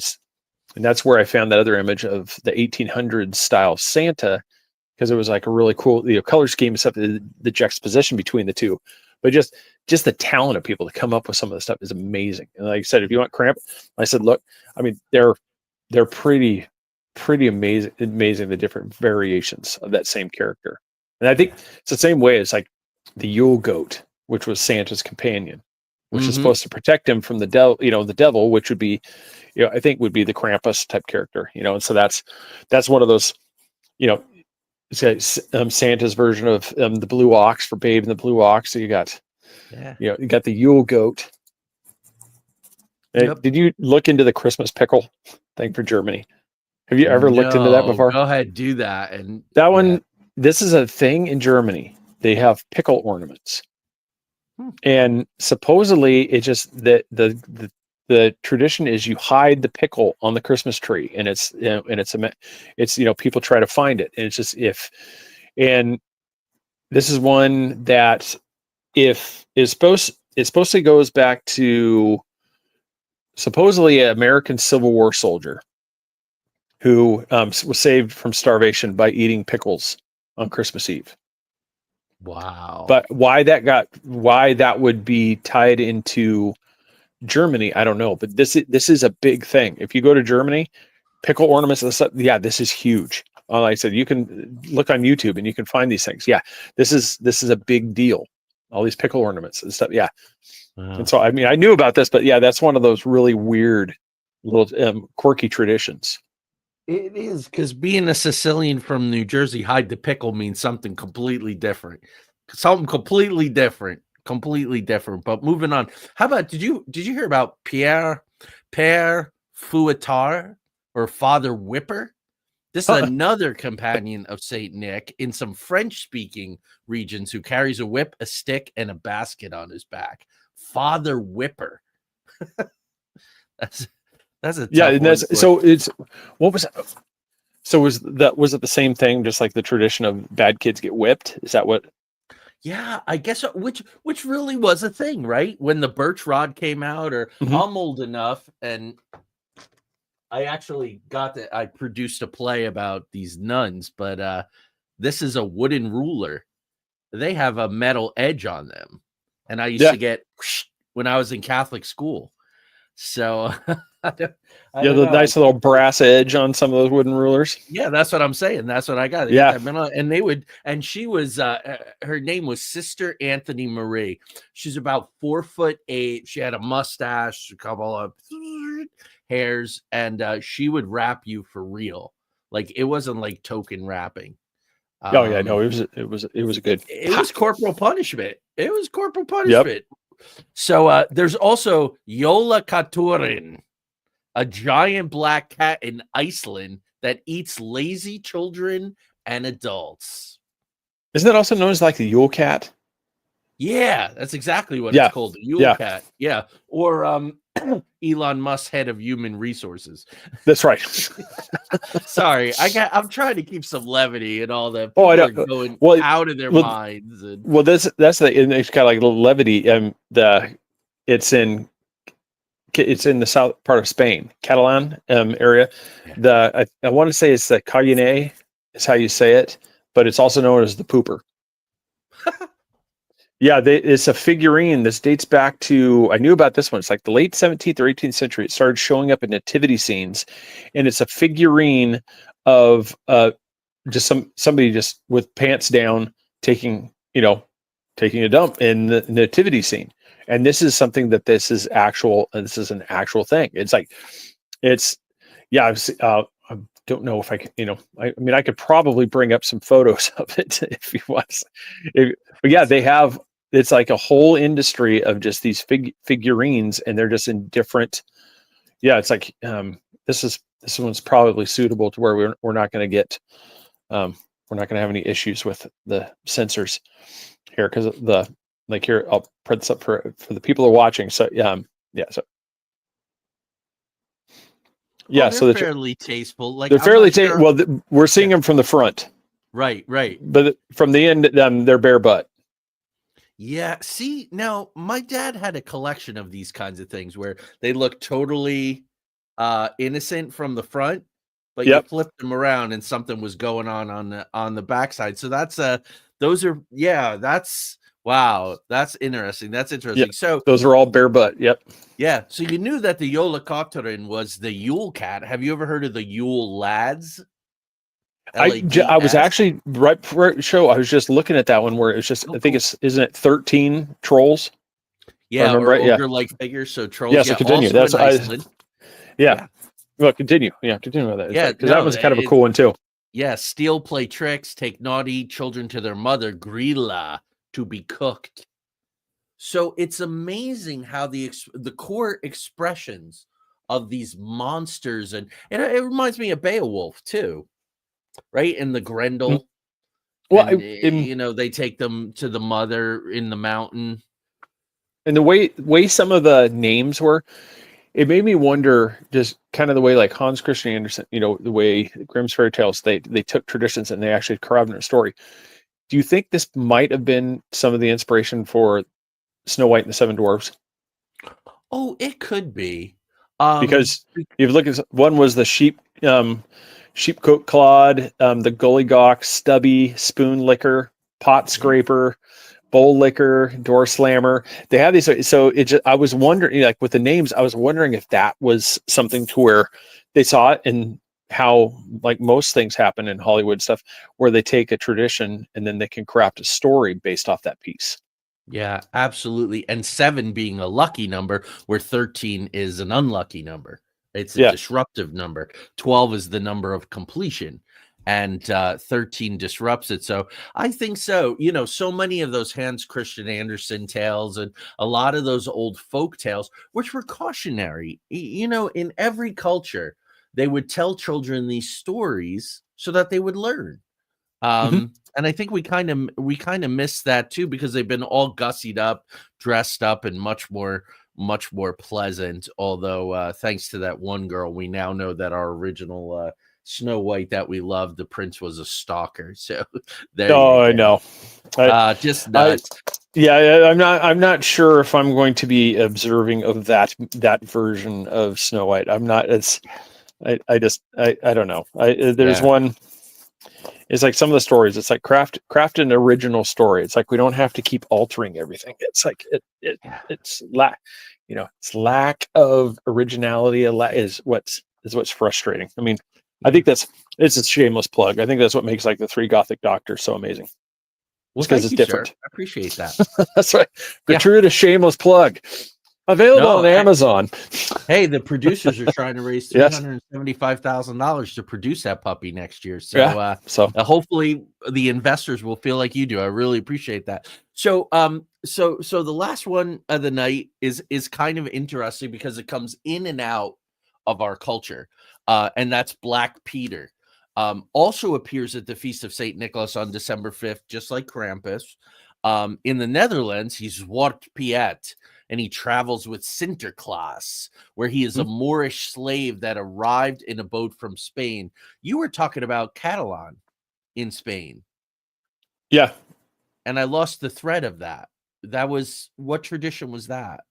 and that's where I found that other image of the 1800s style Santa, because it was like a really cool, color scheme and stuff, the juxtaposition between the two. But just the talent of people to come up with some of the stuff is amazing. And like I said, if you want Krampus, I said, look, I mean, they're pretty amazing, the different variations of that same character. And I think it's the same way as like the Yule goat, which was Santa's companion, which is supposed to protect him from the devil, the devil, which would be, I think would be the Krampus type character, and so that's one of those, Santa's version of the blue ox for Babe and the Blue Ox. So you got, you got the Yule goat. Yep. Did you look into the Christmas pickle thing for Germany? Have you ever looked into that before? Go ahead, do that. And that one, this is a thing in Germany. They have pickle ornaments, and supposedly it just the tradition is you hide the pickle on the Christmas tree, and it's people try to find it, and it's just and this is one that it supposedly goes back to supposedly an American Civil War soldier who was saved from starvation by eating pickles on Christmas Eve. Wow. But why that would be tied into Germany, I don't know. But this is a big thing. If you go to Germany, pickle ornaments and stuff, this is huge. Like I said, you can look on YouTube and you can find these things. Yeah, this is a big deal. All these pickle ornaments and stuff. Yeah. Wow. And so, I mean, I knew about this, but yeah, that's one of those really weird little quirky traditions. It is, because being a Sicilian from New Jersey, hide the pickle means something completely different. Completely different. But moving on. How about did you hear about Père Fouettard, or Father Whipper? This is another companion of Saint Nick in some French-speaking regions who carries a whip, a stick, and a basket on his back. Father Whipper. That's a tough one. So it's what was that? So was it the same thing, just like the tradition of bad kids get whipped? Is that what? Yeah, I guess which really was a thing, right? When the birch rod came out, or I'm old enough, and I actually I produced a play about these nuns, but this is a wooden ruler. They have a metal edge on them, and I used to get when I was in Catholic school. So the nice little brass edge on some of those wooden rulers. Yeah, that's what I'm saying. That's what I got. And she was her name was Sister Anthony Marie. She's about 4'8". She had a mustache, a couple of hairs, and she would rap you for real. Like, it wasn't like token rapping. It was a good. It was corporal punishment. Yep. So there's also Jólakötturinn, a giant black cat in Iceland that eats lazy children and adults. Isn't that also known as like the Yule cat? Yeah, that's exactly what it's called, the Yule cat. Yeah, or Elon Musk, head of human resources. That's right. Sorry, I'm trying to keep some levity and all that. I know. Going out of their minds. That's it's kind of like a little levity. It's in the south part of Spain, Catalan area. Yeah. I want to say it's the Cayenne is how you say it, but it's also known as the pooper. Yeah, it's a figurine. This dates back to, I knew about this one. It's like the late 17th or 18th century. It started showing up in nativity scenes, and it's a figurine of just somebody just with pants down taking taking a dump in the nativity scene. And this is something that this is an actual thing. It's like, yeah, I don't know if I can, I mean, I could probably bring up some photos of it if you want. But yeah, it's like a whole industry of just these figurines, and they're just in different. Yeah, it's like this one's probably suitable to where we're not going to get, we're not going to have any issues with the sensors here, because here, I'll print this up for the people who are watching. So so they're fairly tasteful. Like, they're fairly tasteful. Well, we're seeing them from the front, right, but from the end, they're bare butt. Yeah. See, now my dad had a collection of these kinds of things where they look totally innocent from the front, but you flipped them around and something was going on the backside. So that's wow, that's interesting. That's interesting. Yep. So those are all bare butt. Yep. Yeah. So you knew that the Jólakötturinn was the Yule cat. Have you ever heard of the Yule lads? I was actually right before the show. I was just looking at that one where it's just, I think isn't it 13 trolls? Yeah, or ogre-like figures. So trolls. Yeah, so continue. That's Iceland. Yeah. Well, continue. Yeah, continue with that. Yeah, because that was kind of a cool one too. Yeah, steal, play tricks, take naughty children to their mother, Grilla, to be cooked. So it's amazing how the core expressions of these monsters, and it reminds me of Beowulf too, right? And the Grendel. Well, and, they take them to the mother in the mountain. And the way some of the names were, it made me wonder, just kind of the way like Hans Christian Andersen, the way Grimm's fairy tales, they took traditions and they actually carved in a story. Do you think this might have been some of the inspiration for Snow White and the Seven Dwarfs? Oh, it could be. Because if you look at one, was the sheepcoat clod, the gollygawk, stubby, spoon licker, pot scraper, bowl licker, door slammer. They have these. So I was wondering, like with the names, I was wondering if that was something to where they saw it, and how, like most things happen in Hollywood stuff, where they take a tradition and then they can craft a story based off that piece. Yeah, absolutely. And 7 being a lucky number, where 13 is an unlucky number. It's a disruptive number. 12 is the number of completion, and 13 disrupts it. So I think so. So many of those Hans Christian Andersen tales and a lot of those old folk tales, which were cautionary, in every culture, they would tell children these stories so that they would learn. And I think we kind of miss that too, because they've been all gussied up, dressed up, and much more pleasant. Although thanks to that one girl, we now know that our original Snow White that we loved, the prince, was a stalker. So there. Oh, I know. Just nuts. I'm not sure if I'm going to be observing of that version of Snow White. I'm not. I don't know. There's one. It's like some of the stories. It's like craft an original story. It's like we don't have to keep altering everything. It's like it's lack of originality is what's frustrating. I mean, I think it's a shameless plug. I think that's what makes like the 3 Gothic Doctors so amazing. Because it's different. Sir. I appreciate that. That's right. Gratuitous shameless plug. Available on Amazon. Hey, the producers are trying to raise $375,000 to produce that puppy next year. So, hopefully the investors will feel like you do. I really appreciate that. So, so the last one of the night is kind of interesting because it comes in and out of our culture, and that's Black Peter. Also appears at the Feast of Saint Nicholas on December 5th, just like Krampus. In the Netherlands, he's Zwart Piet, and he travels with Sinterklaas, where he is a Moorish slave that arrived in a boat from Spain. You were talking about Catalan in Spain. Yeah. And I lost the thread of that. What tradition was that?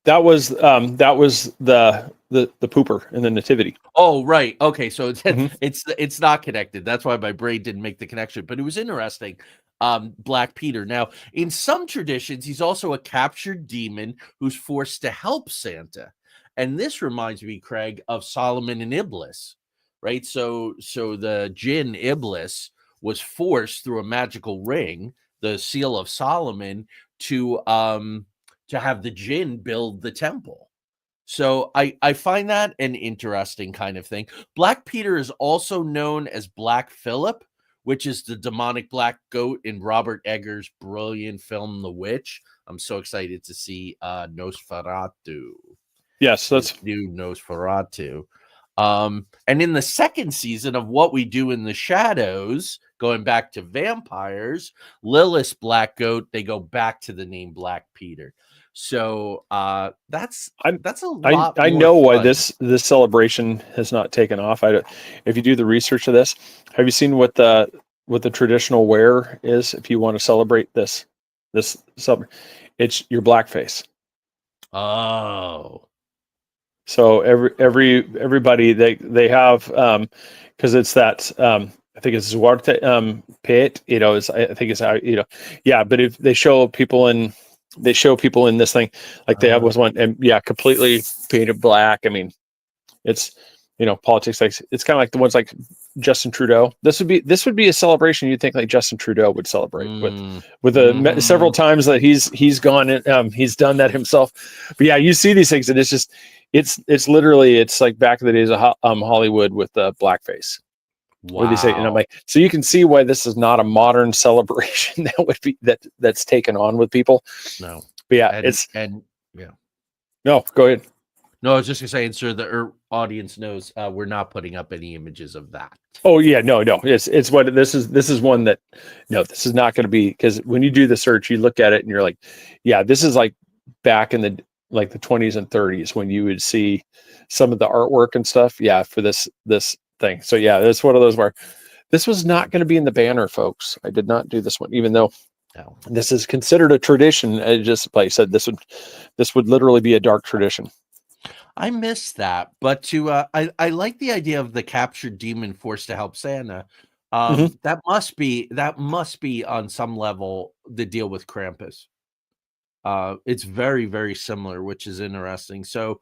That was the pooper in the nativity. Oh, right. Okay. So it's not connected. That's why my brain didn't make the connection, but it was interesting. Black Peter. Now, in some traditions, he's also a captured demon who's forced to help Santa. And this reminds me, Craig, of Solomon and Iblis, right? So the jinn Iblis was forced through a magical ring the Seal of Solomon to have the jinn build the temple. So I find that an interesting kind of thing. Black Peter is also known as Black Phillip, which is the demonic black goat in Robert Eggers' brilliant film The Witch. I'm so excited to see Nosferatu. Yes, that's new Nosferatu. And in the second season of What We Do in the Shadows, going back to vampires, Lilith's black goat, they go back to the name Black Peter. So that's a lot. I more know why fun. this celebration has not taken off. If you do the research of this, have you seen what the traditional wear is if you want to celebrate this it's your blackface. Oh. So everybody they have because it's that I think it's Zwarte Piet, I think it's how, yeah, but if they show people in this thing, like they have was one, and yeah, completely painted black. I mean, it's politics, like it's kind of like the ones like Justin Trudeau. This would be a celebration you'd think like Justin Trudeau would celebrate with several times that he's gone and he's done that himself. But yeah, you see these things and it's literally it's like back in the days of Hollywood with blackface. Wow. What they say, and I'm like, so you can see why this is not a modern celebration that would be that's taken on with people. No, but yeah, yeah. No, go ahead. No, I was just gonna say, and so the audience knows we're not putting up any images of that. Oh yeah, no, it's what this is one that this is not going to be, because when you do the search, you look at it and you're like, yeah, this is like back in the 20s and 30s when you would see some of the artwork and stuff. Yeah, for this thing. So yeah, that's one of those where this was not going to be in the banner, folks. I did not do this one, even though this is considered a tradition. Just like I said, this would literally be a dark tradition. I miss that, but I like the idea of the captured demon forced to help Santa. That must be on some level the deal with Krampus. It's very, very similar, which is interesting. So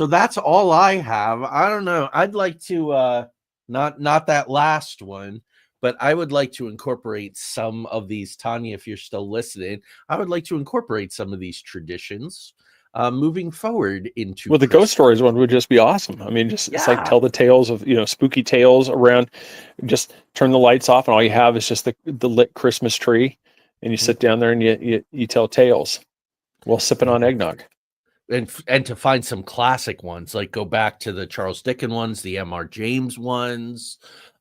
that's all I have. I don't know. I'd like to not that last one, but I would like to incorporate some of these, Tanya, if you're still listening. I would like to incorporate some of these traditions moving forward into the Ghost Stories one would just be awesome. I mean, it's like tell the tales of spooky tales around, just turn the lights off and all you have is just the lit Christmas tree, and you sit down there and you tell tales while sipping on eggnog. And to find some classic ones, like go back to the Charles Dickens ones, the M.R. James ones.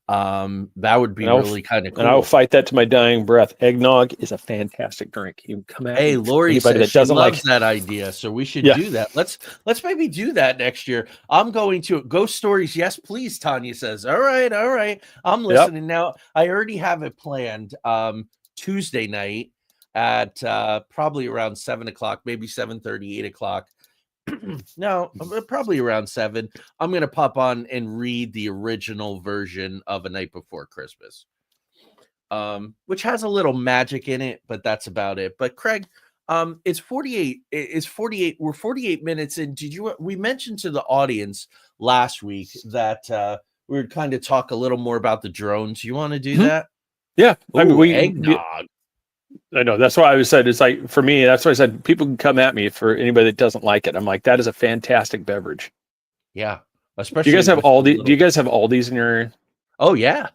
That would be really kind of cool. And I'll fight that to my dying breath. Eggnog is a fantastic drink. You come at Lori says that doesn't like that idea, so we should do that. Let's maybe do that next year. I'm going to Ghost Stories. Yes, please. Tanya says, all right. I'm listening now. I already have it planned. Tuesday night at probably around 7:00, maybe 7:30, 8:00. No, probably around 7. I'm going to pop on and read the original version of A Night Before Christmas, which has a little magic in it, but that's about it. But Craig, it's 48. It's 48. We're 48 minutes in. We mentioned to the audience last week that we would kind of talk a little more about the drones. You want to do that? Yeah. Ooh, I mean, eggnog. I know, that's why I said, it's like, for me, that's why I said people can come at me for anybody that doesn't like it. I'm like, that is a fantastic beverage. Yeah. Especially do you guys have Aldi's in your area? Oh yeah.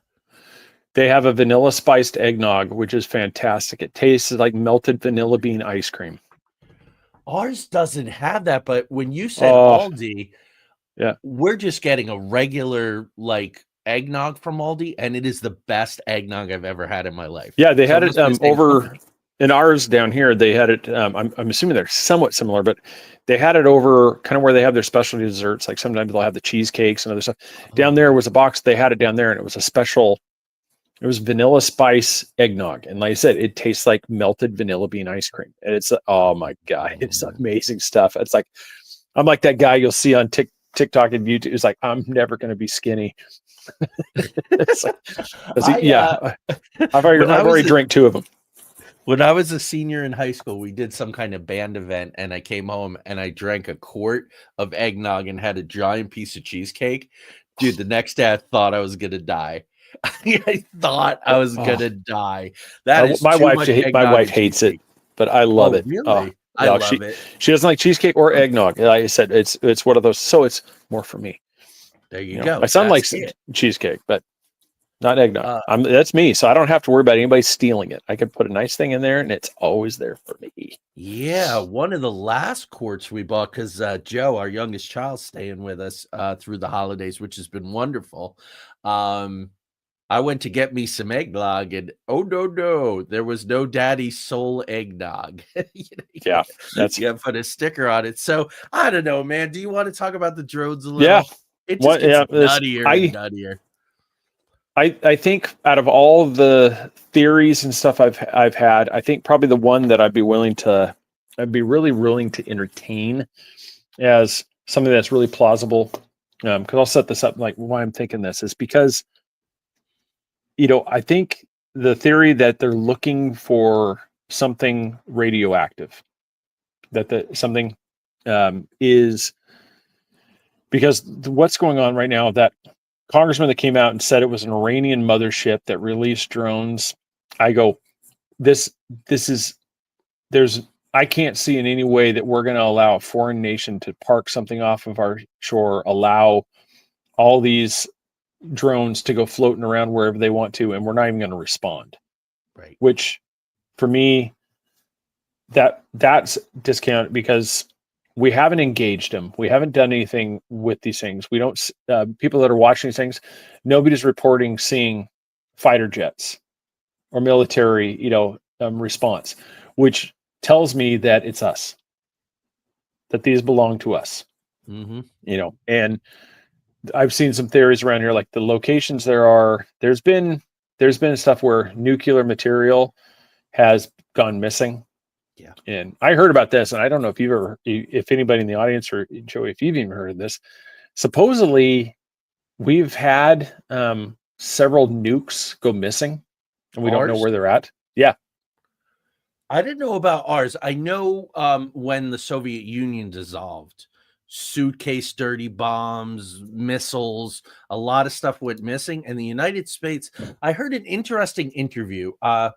They have a vanilla spiced eggnog, which is fantastic. It tastes like melted vanilla bean ice cream. Ours doesn't have that, but when you said Aldi, we're just getting a regular eggnog from Aldi, and it is the best eggnog I've ever had in my life. Yeah, they had it over in ours down here. They had it. I'm assuming they're somewhat similar, but they had it over kind of where they have their specialty desserts. Like sometimes they'll have the cheesecakes and other stuff. Down there was a box. They had it down there, and it was a special. It was vanilla spice eggnog, and like I said, it tastes like melted vanilla bean ice cream. And it's oh my god, it's amazing stuff. It's like I'm like that guy you'll see on TikTok and YouTube. It's like I'm never going to be skinny. I've already drank 2 of them. When I was a senior in high school, we did some kind of band event, and I came home and I drank a quart of eggnog and had a giant piece of cheesecake. Dude, the next day I thought I was gonna die. I thought I was gonna die. That is my too wife. much My eggnog wife and hates it, cheesecake. but I love Oh, it. really? I no, love it. she doesn't like cheesecake or eggnog. Like I said, it's one of those. So it's more for me. There you You know, go. my son That's likes it. cheesecake, but not eggnog. Uh, That's me, so I don't have to worry about anybody stealing it. I can put a nice thing in there, and it's always there for me. Yeah, one of the last quarts we bought because Joe, our youngest child, staying with us through the holidays, which has been wonderful. I went to get me some eggnog, and oh no, there was no Daddy's Soul eggnog. Yeah, that's you got to put a sticker on it. So I don't know, man. Do you want to talk about the drones a little? yeah. It just gets this- nuttier and nuttier. I think out of all the theories and stuff I've had, I think probably the one that I'd be really willing to entertain as something that's really plausible. Because I'll set this up like why I'm thinking this is because, I think the theory that they're looking for something radioactive, something is because what's going on right now, that congressman that came out and said it was an Iranian mothership that released drones. I go, I can't see in any way that we're going to allow a foreign nation to park something off of our shore, allow all these drones to go floating around wherever they want to, and we're not even going to respond. Right. Which for me, that's discounted because we haven't engaged them. We haven't done anything with these things. We don't, people that are watching these things, nobody's reporting seeing fighter jets or military, response, which tells me that it's us, that these belong to us, and I've seen some theories around here, like the locations there's been stuff where nuclear material has gone missing. Yeah. And I heard about this, and I don't know if anybody in the audience or Joey, if you've even heard of this. Supposedly, we've had several nukes go missing, and we don't know where they're at. Yeah. I didn't know about ours. I know when the Soviet Union dissolved, suitcase dirty bombs, missiles, a lot of stuff went missing. And the United States, I heard an interesting interview. I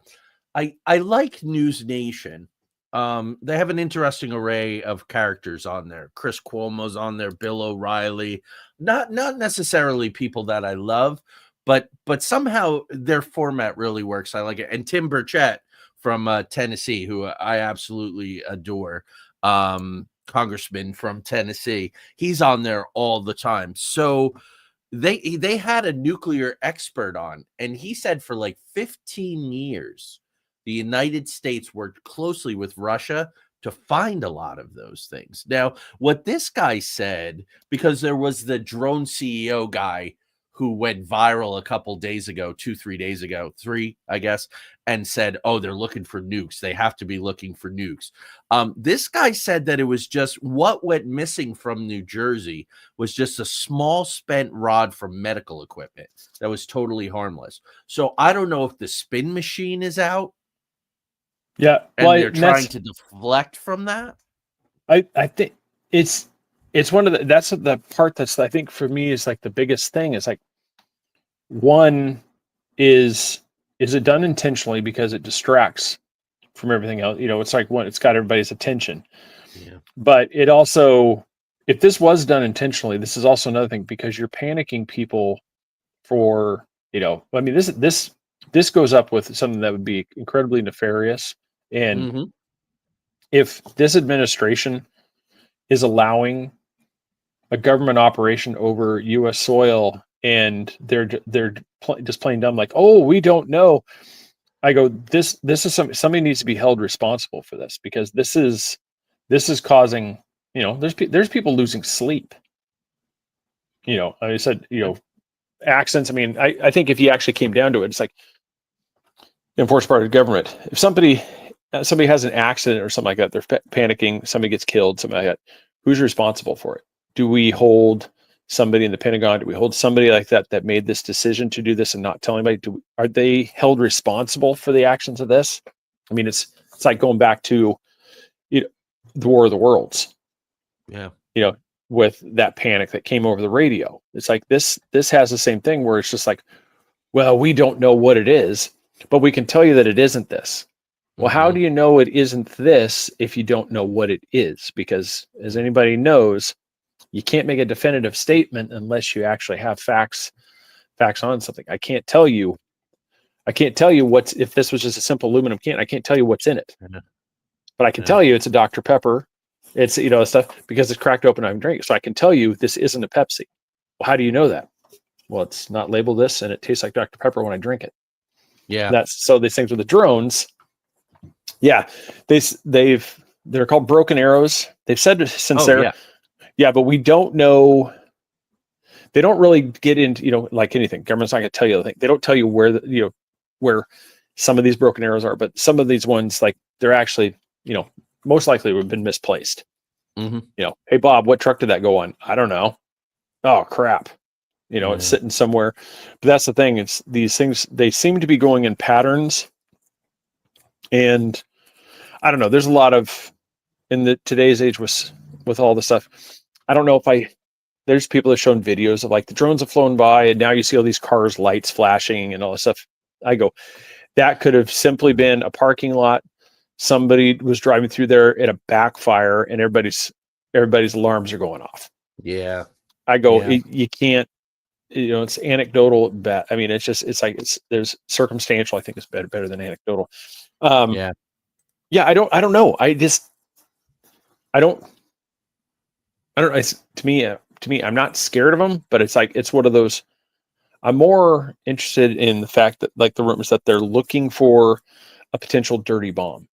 like News Nation. They have an interesting array of characters on there. Chris Cuomo's on there, Bill O'Reilly, not necessarily people that I love, but somehow their format really works. I like it. And Tim Burchett from Tennessee, who I absolutely adore, congressman from Tennessee, he's on there all the time. So they had a nuclear expert on, and he said for like 15 years the United States worked closely with Russia to find a lot of those things. Now, what this guy said, because there was the drone CEO guy who went viral a couple days ago, 3 days ago, I guess, and said, oh, they're looking for nukes. They have to be looking for nukes. This guy said that it was just what went missing from New Jersey was just a small spent rod from medical equipment that was totally harmless. So I don't know if the spin machine is out. Yeah, and they're trying to deflect from that. I think it's one of that's the part that's, I think for me, is like the biggest thing is like, one is it done intentionally because it distracts from everything else? It's like it's got everybody's attention. Yeah. But it also, if this was done intentionally, this is also another thing, because you're panicking people for, I mean, this goes up with something that would be incredibly nefarious. And if this administration is allowing a government operation over U.S. soil, and they're just plain dumb, like, oh, we don't know. I go, this is somebody needs to be held responsible for this, because this is causing, there's people losing sleep. I said, accidents. I mean, I think if you actually came down to it, it's like the enforced part of government. If somebody has an accident or something like that, they're panicking, somebody gets killed, something like that, who's responsible for it? Do we hold somebody in the Pentagon? Do we hold somebody like that made this decision to do this and not tell anybody? Are they held responsible for the actions of this? I mean, it's like going back to the War of the Worlds. Yeah. With that panic that came over the radio. It's like this has the same thing, where it's just like, well, we don't know what it is, but we can tell you that it isn't this. Well, how do you know it isn't this if you don't know what it is? Because as anybody knows, you can't make a definitive statement unless you actually have facts on something. I can't tell you what's, if this was just a simple aluminum can, I can't tell you what's in it. But I can tell you it's a Dr. Pepper. It's, stuff, because it's cracked open and I drink it. So I can tell you this isn't a Pepsi. Well, how do you know that? Well, it's not labeled this and it tastes like Dr. Pepper when I drink it. Yeah. So these things with the drones. Yeah, they're called broken arrows. They've said since but we don't know. They don't really get into, like anything. Government's not going to tell you anything. They don't tell you where where some of these broken arrows are, but some of these ones, like, they're actually, most likely would have been misplaced. Hey Bob, what truck did that go on? I don't know. Oh crap. It's sitting somewhere. But that's the thing. It's these things, they seem to be going in patterns. And I don't know, there's a lot of, in today's age with all the stuff, I don't know if there's people that have shown videos of, like, the drones have flown by and now you see all these cars, lights flashing and all this stuff. I go, that could have simply been a parking lot. Somebody was driving through there at a backfire and everybody's alarms are going off. Yeah. I go, you can't, it's anecdotal at best. I mean, there's circumstantial, I think, is better than anecdotal. I don't know. To me, I'm not scared of them, but it's one of those, I'm more interested in the fact that, like, the rumors that they're looking for a potential dirty bomb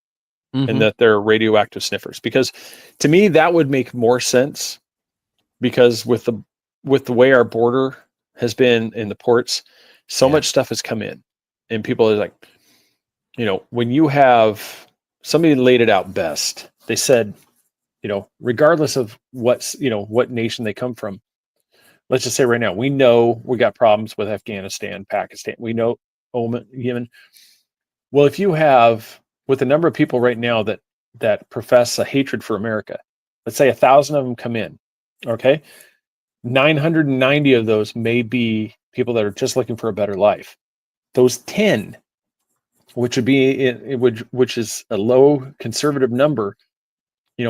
and that they're radioactive sniffers, because to me, that would make more sense, because with the way our border has been in the ports, so much stuff has come in and people are like, when you have, somebody laid it out best. They said, regardless of what nation they come from, let's just say right now, we know we got problems with Afghanistan, Pakistan. We know Oman, Yemen. Well, if you have, with the number of people right now that profess a hatred for America, let's say 1,000 of them come in, okay? 990 of those may be people that are just looking for a better life. Those 10, which is a low conservative number,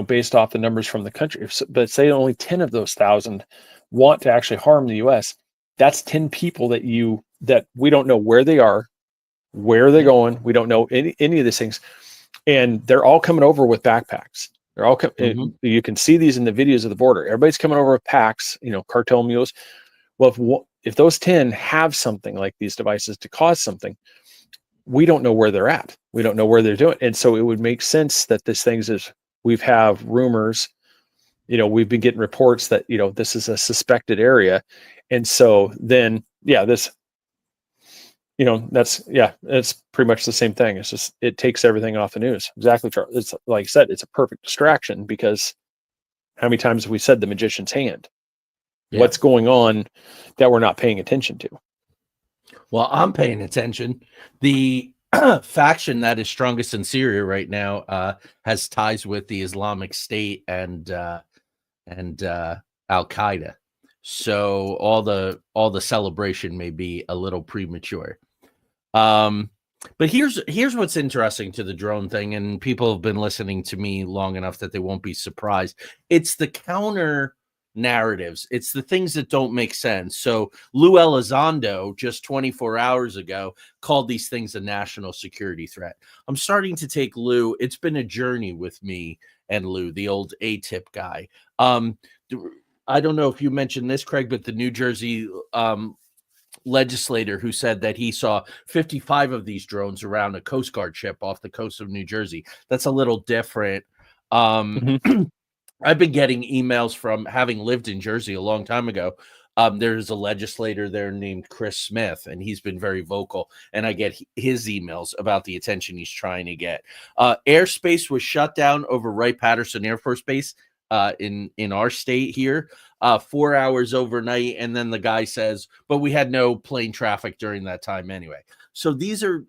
based off the numbers from the country. But say only 10 of those 1,000 want to actually harm the U.S. That's 10 people that we don't know where they are, where they're going. We don't know any of these things, and they're all coming over with backpacks. They're all you can see these in the videos of the border. Everybody's coming over with packs, cartel mules. Well, if those 10 have something like these devices to cause something, we don't know where they're at. We don't know where they're doing. And so it would make sense that this thing is, we've have rumors, we've been getting reports that, this is a suspected area. And so then, it's pretty much the same thing. It's just, it takes everything off the news. Exactly. It's like I said, it's a perfect distraction, because how many times have we said the magician's hand? Yeah. What's going on that we're not paying attention to? Well, I'm paying attention. The faction that is strongest in Syria right now has ties with the Islamic State and Al Qaeda. So all the celebration may be a little premature. But here's what's interesting to the drone thing, and people have been listening to me long enough that they won't be surprised. It's the counter narratives. It's the things that don't make sense. So Lou Elizondo just 24 hours ago called these things a national security threat. I'm starting to take Lou. It's been a journey with me and Lou, the old ATIP guy. I don't know if you mentioned this, Craig, but the New Jersey legislator who said that he saw 55 of these drones around a Coast Guard ship off the coast of New Jersey. That's a little different. I've been getting emails from, having lived in Jersey a long time ago. There's a legislator there named Chris Smith, and he's been very vocal, and I get his emails about the attention he's trying to get. Airspace was shut down over Wright-Patterson Air Force Base in our state here, 4 hours overnight, and then the guy says, but we had no plane traffic during that time anyway. So these are,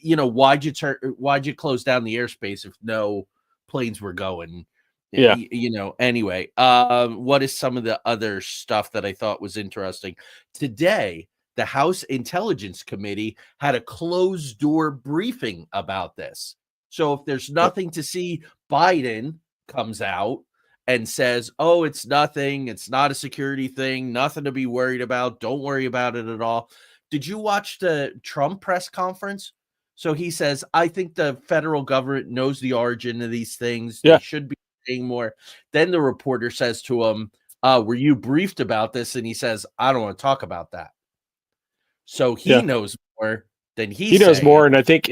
why'd you close down the airspace if no planes were going? Yeah. Anyway, what is some of the other stuff that I thought was interesting? Today, the House Intelligence Committee had a closed door briefing about this. So if there's nothing to see, Biden comes out and says, oh, it's nothing. It's not a security thing. Nothing to be worried about. Don't worry about it at all. Did you watch the Trump press conference? So he says, I think the federal government knows the origin of these things. Yeah. They should be saying more. Then the reporter says to him, were you briefed about this? And he says, I don't want to talk about that. So he knows more than he knows saying. more. And I think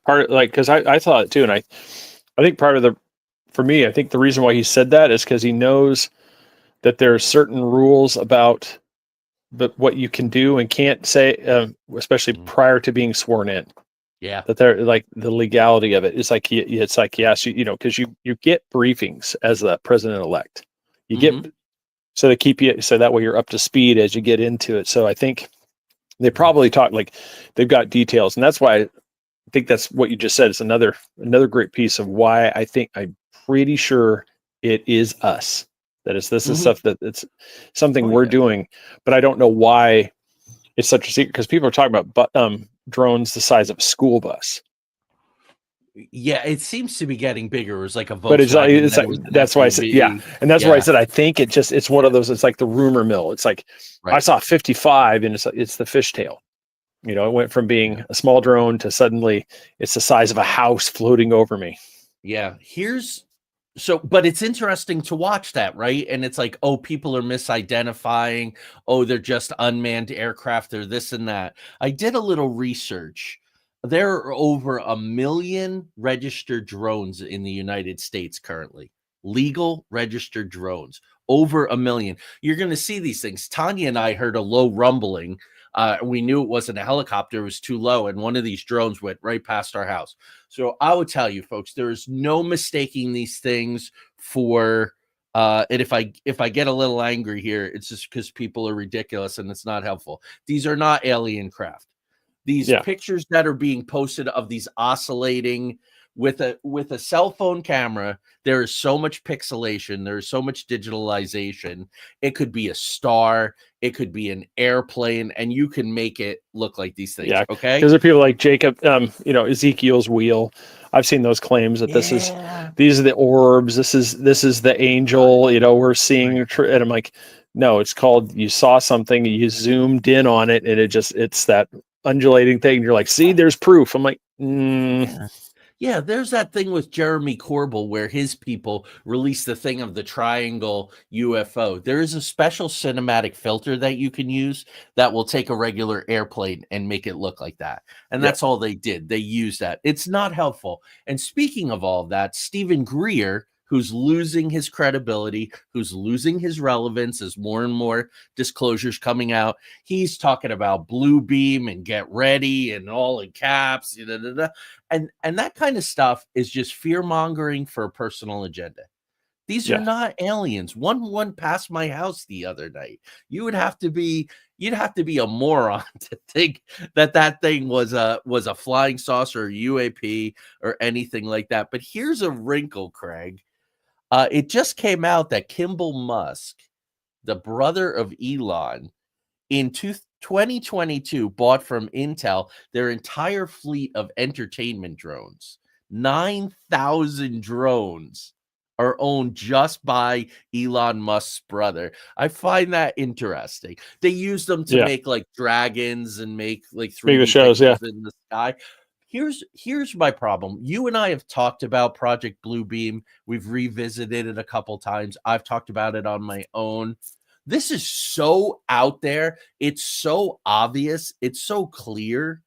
part of, like, because I thought it too. And I think part of for me, I think the reason why he said that is because he knows that there are certain rules about what you can do and can't say, especially prior to being sworn in. Yeah. That they're like the legality of it. It's like, yes, because you get briefings as the president elect. You get, so they keep you, so that way you're up to speed as you get into it. So I think they probably talk, like they've got details. And that's why I think that's what you just said. It's another great piece of why I think I'm pretty sure it is us. That is, this is stuff that it's something we're doing, but I don't know why it's such a secret, because people are talking about drones the size of a school bus. Yeah, it seems to be getting bigger. It was like a Volkswagen. But it's like that's why I said, and that's why I said I think it's one of those. It's like the rumor mill. It's like I saw 55, and it's the fishtail. You know, it went from being a small drone to suddenly it's the size of a house floating over me. Yeah, but it's interesting to watch that, right? And it's like, oh, people are misidentifying. Oh, they're just unmanned aircraft or this and that. I did a little research. There are over 1 million registered drones in the United States currently. Legal registered drones, over 1 million. You're going to see these things. Tanya and I heard a low rumbling. We knew it wasn't a helicopter. It was too low. And one of these drones went right past our house. So I would tell you, folks, there is no mistaking these things for, and if I get a little angry here, it's just because people are ridiculous and it's not helpful. These are not alien craft. These pictures that are being posted of these oscillating with a cell phone camera, there is so much pixelation. There is so much digitalization. It could be a star. It could be an airplane, and you can make it look like these things. Yeah. Okay. Because there are people like Jacob, Ezekiel's wheel. I've seen those claims that these are the orbs. This is the angel. We're seeing, and I'm like, no, it's called. You saw something. You zoomed in on it, and it's that undulating thing. You're like, see, there's proof. I'm like, Yeah, there's that thing with Jeremy Corbell where his people released the thing of the triangle UFO. There is a special cinematic filter that you can use that will take a regular airplane and make it look like that. And that's all they did. They used that. It's not helpful. And speaking of all of that, Stephen Greer, who's losing his credibility, who's losing his relevance as more and more disclosures coming out. He's talking about blue beam and get ready and all in caps, and that kind of stuff is just fear mongering for a personal agenda. These are not aliens. One passed my house the other night. You'd have to be a moron to think that thing was a flying saucer or UAP or anything like that. But here's a wrinkle, Craig. It just came out that Kimball Musk, the brother of Elon, in 2022 bought from Intel their entire fleet of entertainment drones. 9,000 drones are owned just by Elon Musk's brother. I find that interesting. They use them to make like dragons and make like 3D shows in the sky. Here's my problem. You and I have talked about Project Bluebeam. We've revisited it a couple times. I've talked about it on my own. This is so out there. It's so obvious. It's so clear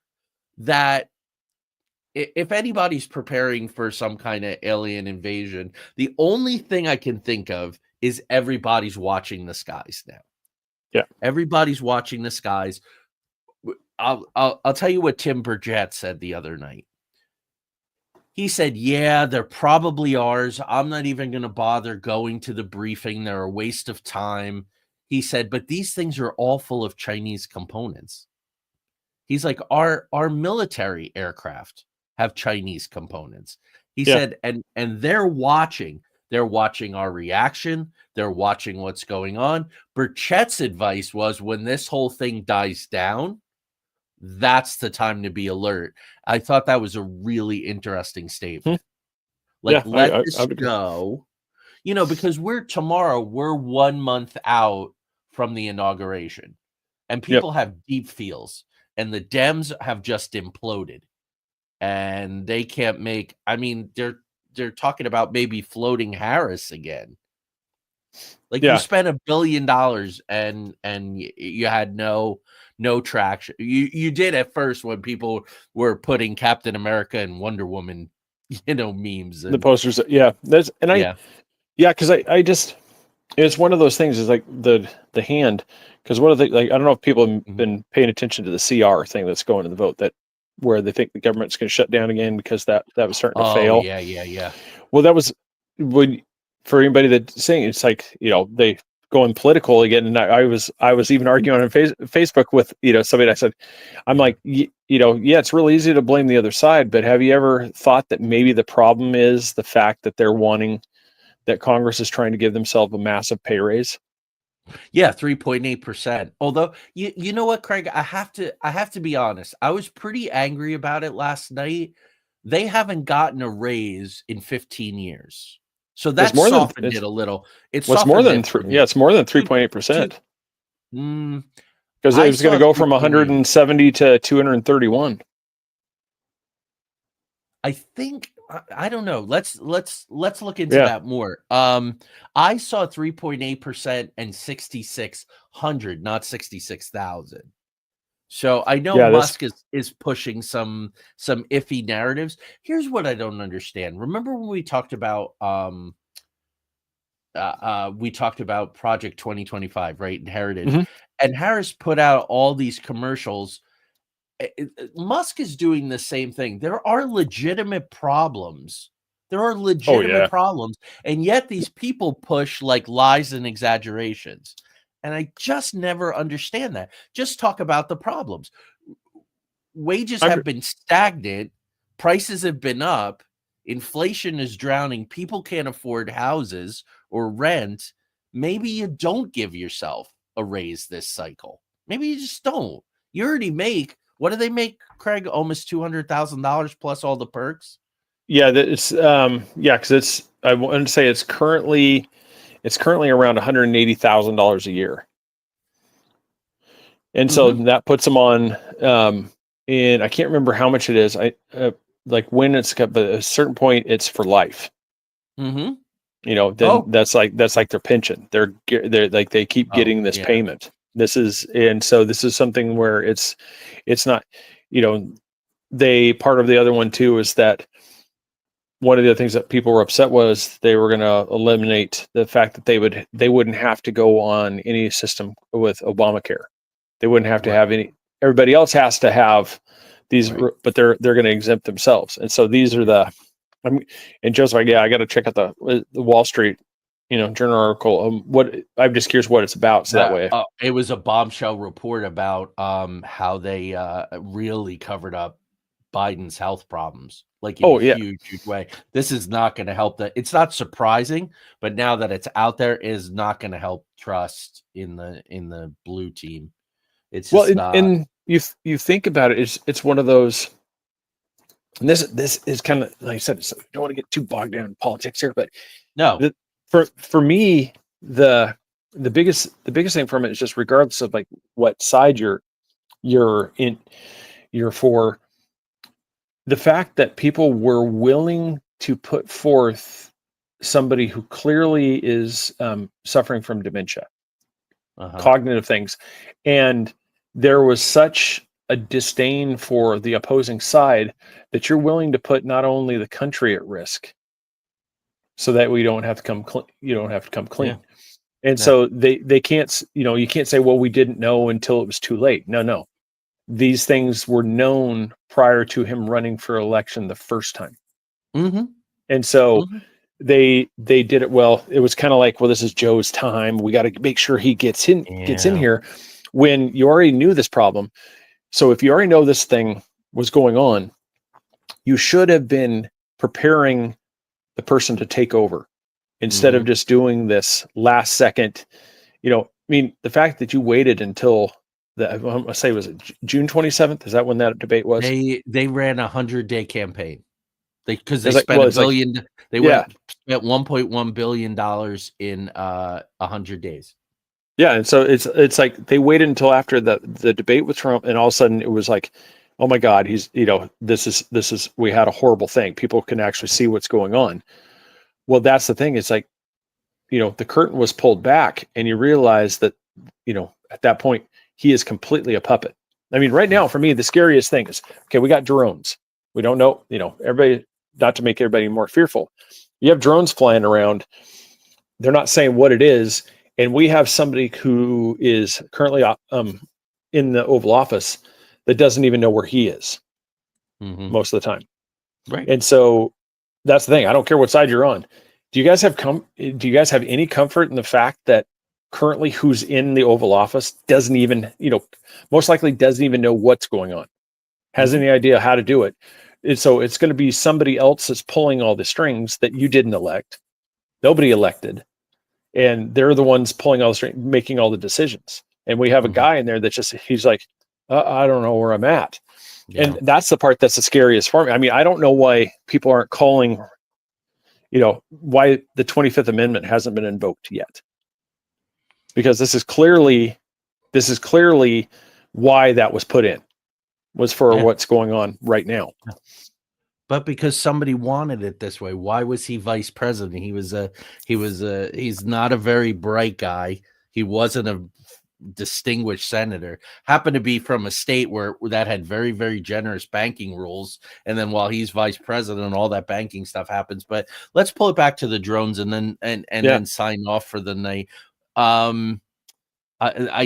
that if anybody's preparing for some kind of alien invasion, the only thing I can think of is everybody's watching the skies now. Yeah. Everybody's watching the skies. I'll tell you what Tim Burchett said the other night. He said, yeah, they're probably ours. I'm not even going to bother going to the briefing. They're a waste of time. He said, but these things are all full of Chinese components. He's like, our military aircraft have Chinese components. He said, and they're watching. They're watching our reaction. They're watching what's going on. Burchett's advice was, when this whole thing dies down, that's the time to be alert. I thought that was a really interesting statement. Like, Yeah, let I this would agree. go, because we're 1 month out from the inauguration, and people have deep feels, and the Dems have just imploded, and they can't make. I mean, they're talking about maybe floating Harris again. Like, you spent $1 billion and you had no traction. You did at first when people were putting Captain America and Wonder Woman, memes. The posters. Yeah. Because I just, it's one of those things, is like the hand. Because one of the, like, I don't know if people have been paying attention to the CR thing that's going to the vote, that where they think the government's going to shut down again because that was starting to fail. Yeah. Well, that was for anybody that's saying, it's like, they going political again. And I was even arguing on Facebook with, somebody. I said, I'm like, yeah, it's really easy to blame the other side, but have you ever thought that maybe the problem is the fact that they're wanting, that Congress is trying to give themselves a massive pay raise? Yeah, 3.8%. Although, you know what, Craig, I have to be honest. I was pretty angry about it last night. They haven't gotten a raise in 15 years. So that softened it a little. It's more than 3. Yeah, it's more than 3.8%. Because it was going to go from 170 to 231. I think, I don't know. Let's look into that more. I saw 3.8% and 6,600, not 66,000. So I know Musk is pushing some iffy narratives. Here's what I don't understand. Remember when we talked about Project 2025, right? And Heritage. And Harris put out all these commercials. Musk is doing the same thing. There are legitimate problems. Problems. And yet these people push like lies and exaggerations. And I just never understand that. Just talk about the problems. Wages have been stagnant. Prices have been up. Inflation is drowning. People can't afford houses or rent. Maybe you don't give yourself a raise this cycle. Maybe you just don't. You already make, what do they make, Craig? Almost $200,000 plus all the perks. Yeah, it's because I want to say it's currently around $180,000 a year, and so that puts them on. And I can't remember how much it is. Like when it's got, but at a certain point, it's for life. Then that's like their pension. They're like, they keep getting this payment. This is something where it's not. They, part of the other one too is that one of the other things that people were upset was they were going to eliminate the fact that they wouldn't have to go on any system with Obamacare. They wouldn't have to have any. Everybody else has to have these, but they're going to exempt themselves. And so these are and Joe's like, yeah, I got to check out the Wall Street, Journal article. I'm just curious what it's about. So that way, it was a bombshell report about how they really covered up Biden's health problems, like in a huge way. This is not going to help that. It's not surprising, but now that it's out there, it is not going to help trust in the blue team. It's just not. And you think about it, it's one of those. And this is kind of, like I said, so I don't want to get too bogged down in politics here, but no. For me, the biggest thing from it is just, regardless of like what side you're for, the fact that people were willing to put forth somebody who clearly is suffering from dementia, cognitive things, and there was such a disdain for the opposing side that you're willing to put not only the country at risk, so that we don't have to come clean. Yeah. And so they can't, you can't say, well, we didn't know until it was too late. No. These things were known prior to him running for election the first time. And so they did it well. It was kind of like, well, this is Joe's time. We got to make sure he gets in here, when you already knew this problem. So if you already know this thing was going on, you should have been preparing the person to take over. instead of just doing this last second. I mean, the fact that you waited until I'm gonna say, was it June 27th? Is that when that debate was? They ran a 100-day campaign. Because they It's like- spent well, $1 it's like- billion. They yeah. spent $1.1 billion in 100 days. Yeah, and so it's like they waited until after the debate with Trump, and all of a sudden it was like, oh my God, he's this is we had a horrible thing. People can actually see what's going on. Well, that's the thing. It's like, the curtain was pulled back, and you realize that, at that point he is completely a puppet. I mean, right now for me, the scariest thing is, okay, we got drones. We don't know, everybody, not to make everybody more fearful. You have drones flying around. They're not saying what it is. And we have somebody who is currently in the Oval Office that doesn't even know where he is most of the time. Right. And so that's the thing. I don't care what side you're on. Do you guys have any comfort in the fact that currently who's in the Oval Office doesn't even, most likely doesn't even know what's going on, has any idea how to do it? And so it's going to be somebody else that's pulling all the strings that you didn't elect. Nobody elected. And they're the ones pulling all the strings, making all the decisions. And we have a guy in there that he's like, I don't know where I'm at. Yeah. And that's the part that's the scariest for me. I mean, I don't know why people aren't calling, why the 25th Amendment hasn't been invoked yet. Because this is clearly why that was put in, was for what's going on right now. But because somebody wanted it this way. Why was he vice president? He's not a very bright guy. He wasn't a distinguished senator. Happened to be from a state where that had very, very generous banking rules. And then while he's vice president, all that banking stuff happens. But let's pull it back to the drones and then then sign off for the night. I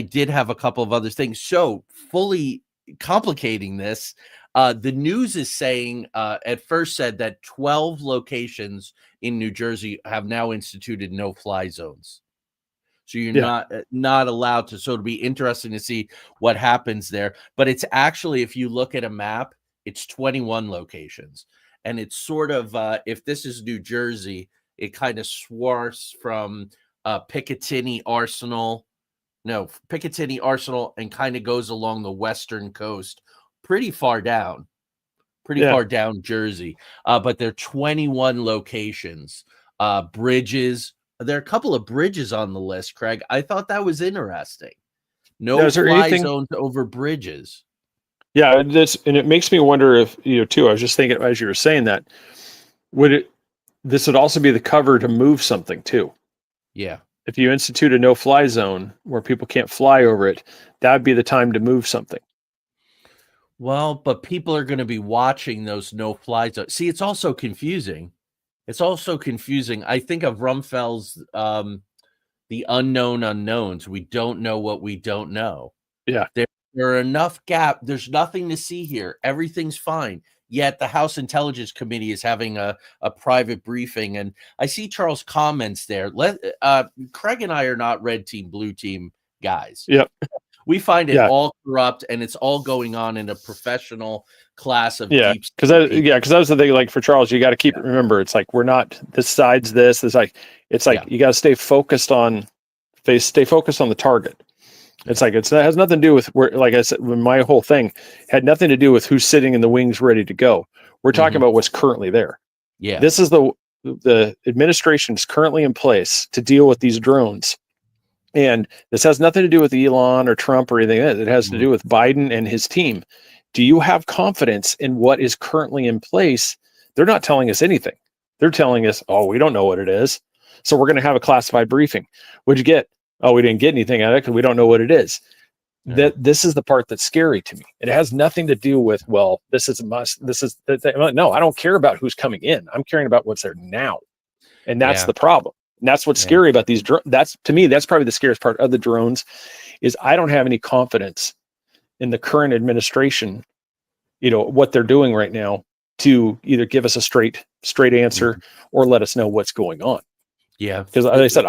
did have a couple of other things. So fully complicating this, the news is saying, at first said that 12 locations in New Jersey have now instituted no-fly zones. So you're not allowed to. So it'll be interesting to see what happens there. But it's actually, if you look at a map, it's 21 locations. And it's sort of, if this is New Jersey, it kind of swarfs from Picatinny Arsenal and kind of goes along the western coast, pretty far down Jersey. But there are 21 locations, bridges. There are a couple of bridges on the list, Craig. I thought that was interesting. No fly zones over bridges. Yeah, and it makes me wonder if, too, I was just thinking as you were saying that, this would also be the cover to move something too. Yeah. If you institute a no-fly zone where people can't fly over it, that'd be the time to move something. Well, but people are going to be watching those no-fly zones. See, it's also confusing. I think of Rumfell's The Unknown Unknowns. We don't know what we don't know. Yeah. There are enough gaps. There's nothing to see here. Everything's fine. Yet the House Intelligence Committee is having a private briefing. And I see Charles' comments there. Craig and I are not red team, blue team guys. Yep. We find it all corrupt, and it's all going on in a professional class of deep. Because that was the thing. Like for Charles, you got to remember, it's like we're not this side's this. It's like you got to stay focused on the target. It's like it has nothing to do with where. Like I said, my whole thing had nothing to do with who's sitting in the wings ready to go. We're talking about what's currently there. Yeah, this is the administration is currently in place to deal with these drones. And this has nothing to do with Elon or Trump or anything. It has to do with Biden and his team. Do you have confidence in what is currently in place? They're not telling us anything. They're telling us, oh, we don't know what it is. So we're going to have a classified briefing. What'd you get? Oh, we didn't get anything out of it because we don't know what it is. Yeah. This is the part that's scary to me. It has nothing to do with, well, this is a must. This is the thing. No, I don't care about who's coming in. I'm caring about what's there now. And that's the problem. And that's what's scary about these drones. To me, that's probably the scariest part of the drones is I don't have any confidence in the current administration, what they're doing right now to either give us a straight answer or let us know what's going on. Yeah. Because as I said,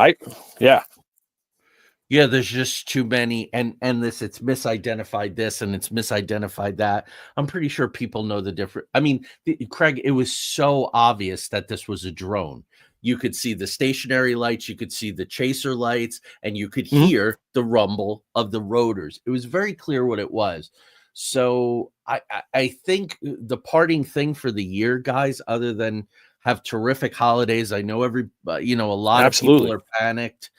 there's just too many and it's misidentified this and it's misidentified that. I'm pretty sure people know the difference. I mean, Craig, it was so obvious that this was a drone. you could see the stationary lights, you could see the chaser lights, and you could hear the rumble of the rotors. It was very clear what it was. So I think the parting thing for the year, guys, other than have terrific holidays. I know a lot Absolutely. of people are panicked.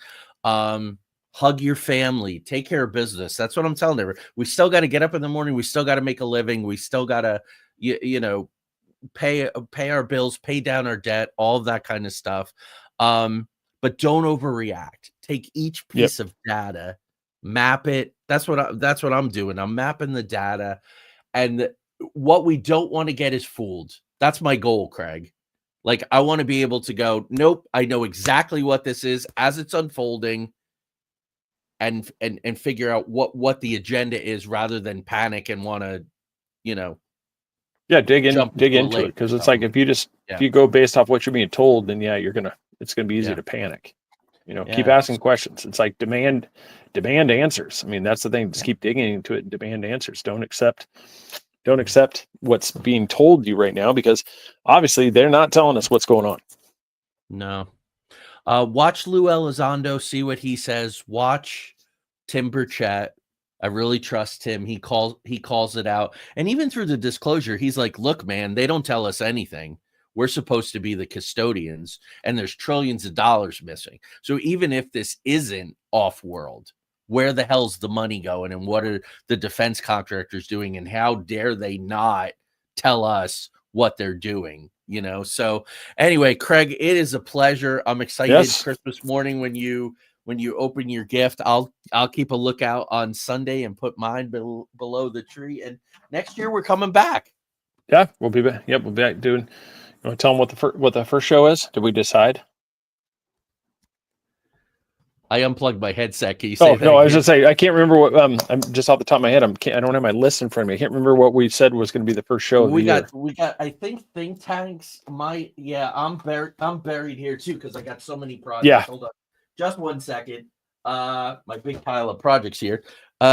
Hug your family, take care of business. That's what I'm telling everyone. We still got to get up in the morning. We still got to make a living. We still got to, pay our bills, pay down our debt, all of that kind of stuff. But don't overreact. Take each piece of data, map it. That's what I'm doing. I'm mapping the data, and what we don't want to get is fooled. That's my goal, Craig. Like, I want to be able to go, nope, I know exactly what this is as it's unfolding, and figure out what the agenda is, rather than panic and want to, dig into it, because it's like if you go based off what you're being told, then it's gonna be easy to panic. Keep asking questions. It's like demand answers. I mean, that's the thing. Just keep digging into it and demand answers. Don't accept what's being told you right now, because obviously they're not telling us what's going on. No. Watch Lou Elizondo, see what he says. Watch Tim Burchett. I really trust him. He calls it out. And even through the disclosure, he's like, look, man, they don't tell us anything. We're supposed to be the custodians, and there's trillions of dollars missing. So even if this isn't off-world, where the hell's the money going, and what are the defense contractors doing, and how dare they not tell us what they're doing? So anyway, Craig, it is a pleasure. I'm excited. Yes. Christmas morning when you open your gift, I'll keep a lookout on Sunday and put mine below the tree. And next year we're coming back. Yeah, we'll be back. Yep, we'll be back doing. You want to tell them what the first show is? Did we decide? I unplugged my headset. Can you say that no, again? I was just saying, I can't remember what. I'm just off the top of my head. I don't have my list in front of me. I can't remember what we said was going to be the first show of the year. We got. I think think tanks might. Yeah, I'm buried here too, because I got so many projects. Yeah. Hold on, just 1 second. My big pile of projects here. We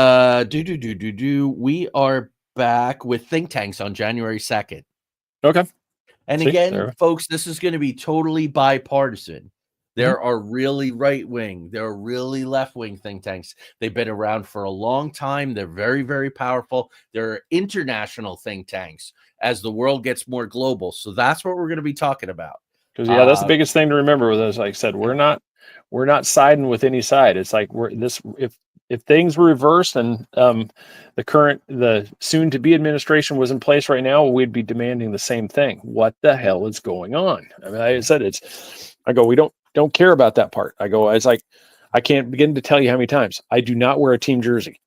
are back with think tanks on January 2nd. Okay. And again, folks, this is going to be totally bipartisan. There are really right-wing, there are really left-wing think tanks. They've been around for a long time. They're very, very powerful. There are international think tanks as the world gets more global. So that's what we're going to be talking about. Because that's the biggest thing to remember with us. Like I said, we're not siding with any side. It's like if things were reversed and the soon-to-be administration was in place right now, we'd be demanding the same thing. What the hell is going on? I mean, I said we don't care about that part. It's like, I can't begin to tell you how many times I do not wear a team jersey.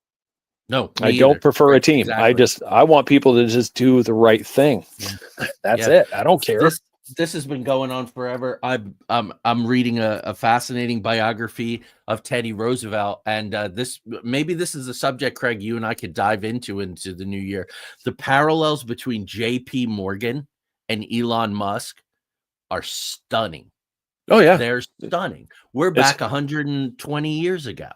No, I don't prefer a team. Exactly. I want people to just do the right thing. That's it. I don't care. This has been going on forever. I'm reading a fascinating biography of Teddy Roosevelt, and this is a subject, Craig, you and I could dive into the new year. The parallels between J.P. Morgan and Elon Musk are stunning. Oh yeah, they're stunning. We're back 120 years ago.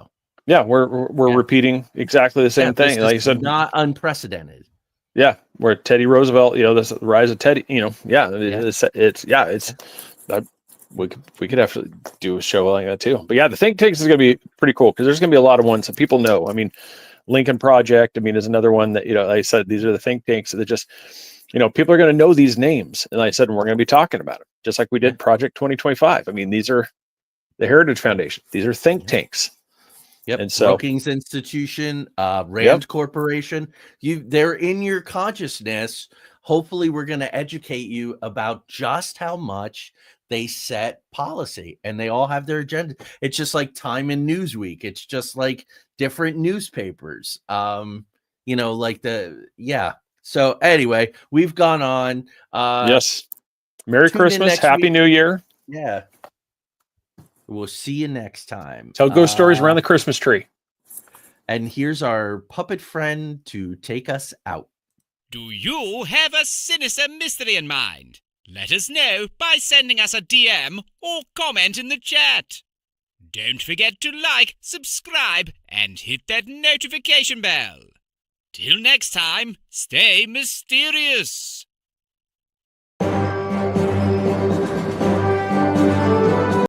Yeah, we're repeating exactly the same thing. Like you said, not unprecedented. Yeah, where Teddy Roosevelt, this rise of Teddy, we could have to do a show like that too. But yeah, the think tanks is going to be pretty cool, because there's going to be a lot of ones that people know. I mean, Lincoln Project, is another one that, like I said, these are the think tanks that just, people are going to know these names. And like I said, we're going to be talking about it, just like we did Project 2025. I mean, these are the Heritage Foundation. These are think tanks. Yep. And so Brookings Institution, Rand Corporation, they're in your consciousness. Hopefully we're going to educate you about just how much they set policy, and they all have their agenda. It's just like Time and Newsweek. It's just like different newspapers. So anyway, we've gone on. Yes. Merry Christmas. Happy New Year. Yeah. We'll see you next time. Tell ghost stories around the Christmas tree. And here's our puppet friend to take us out. Do you have a sinister mystery in mind? Let us know by sending us a DM or comment in the chat. Don't forget to like, subscribe, and hit that notification bell. Till next time, stay mysterious.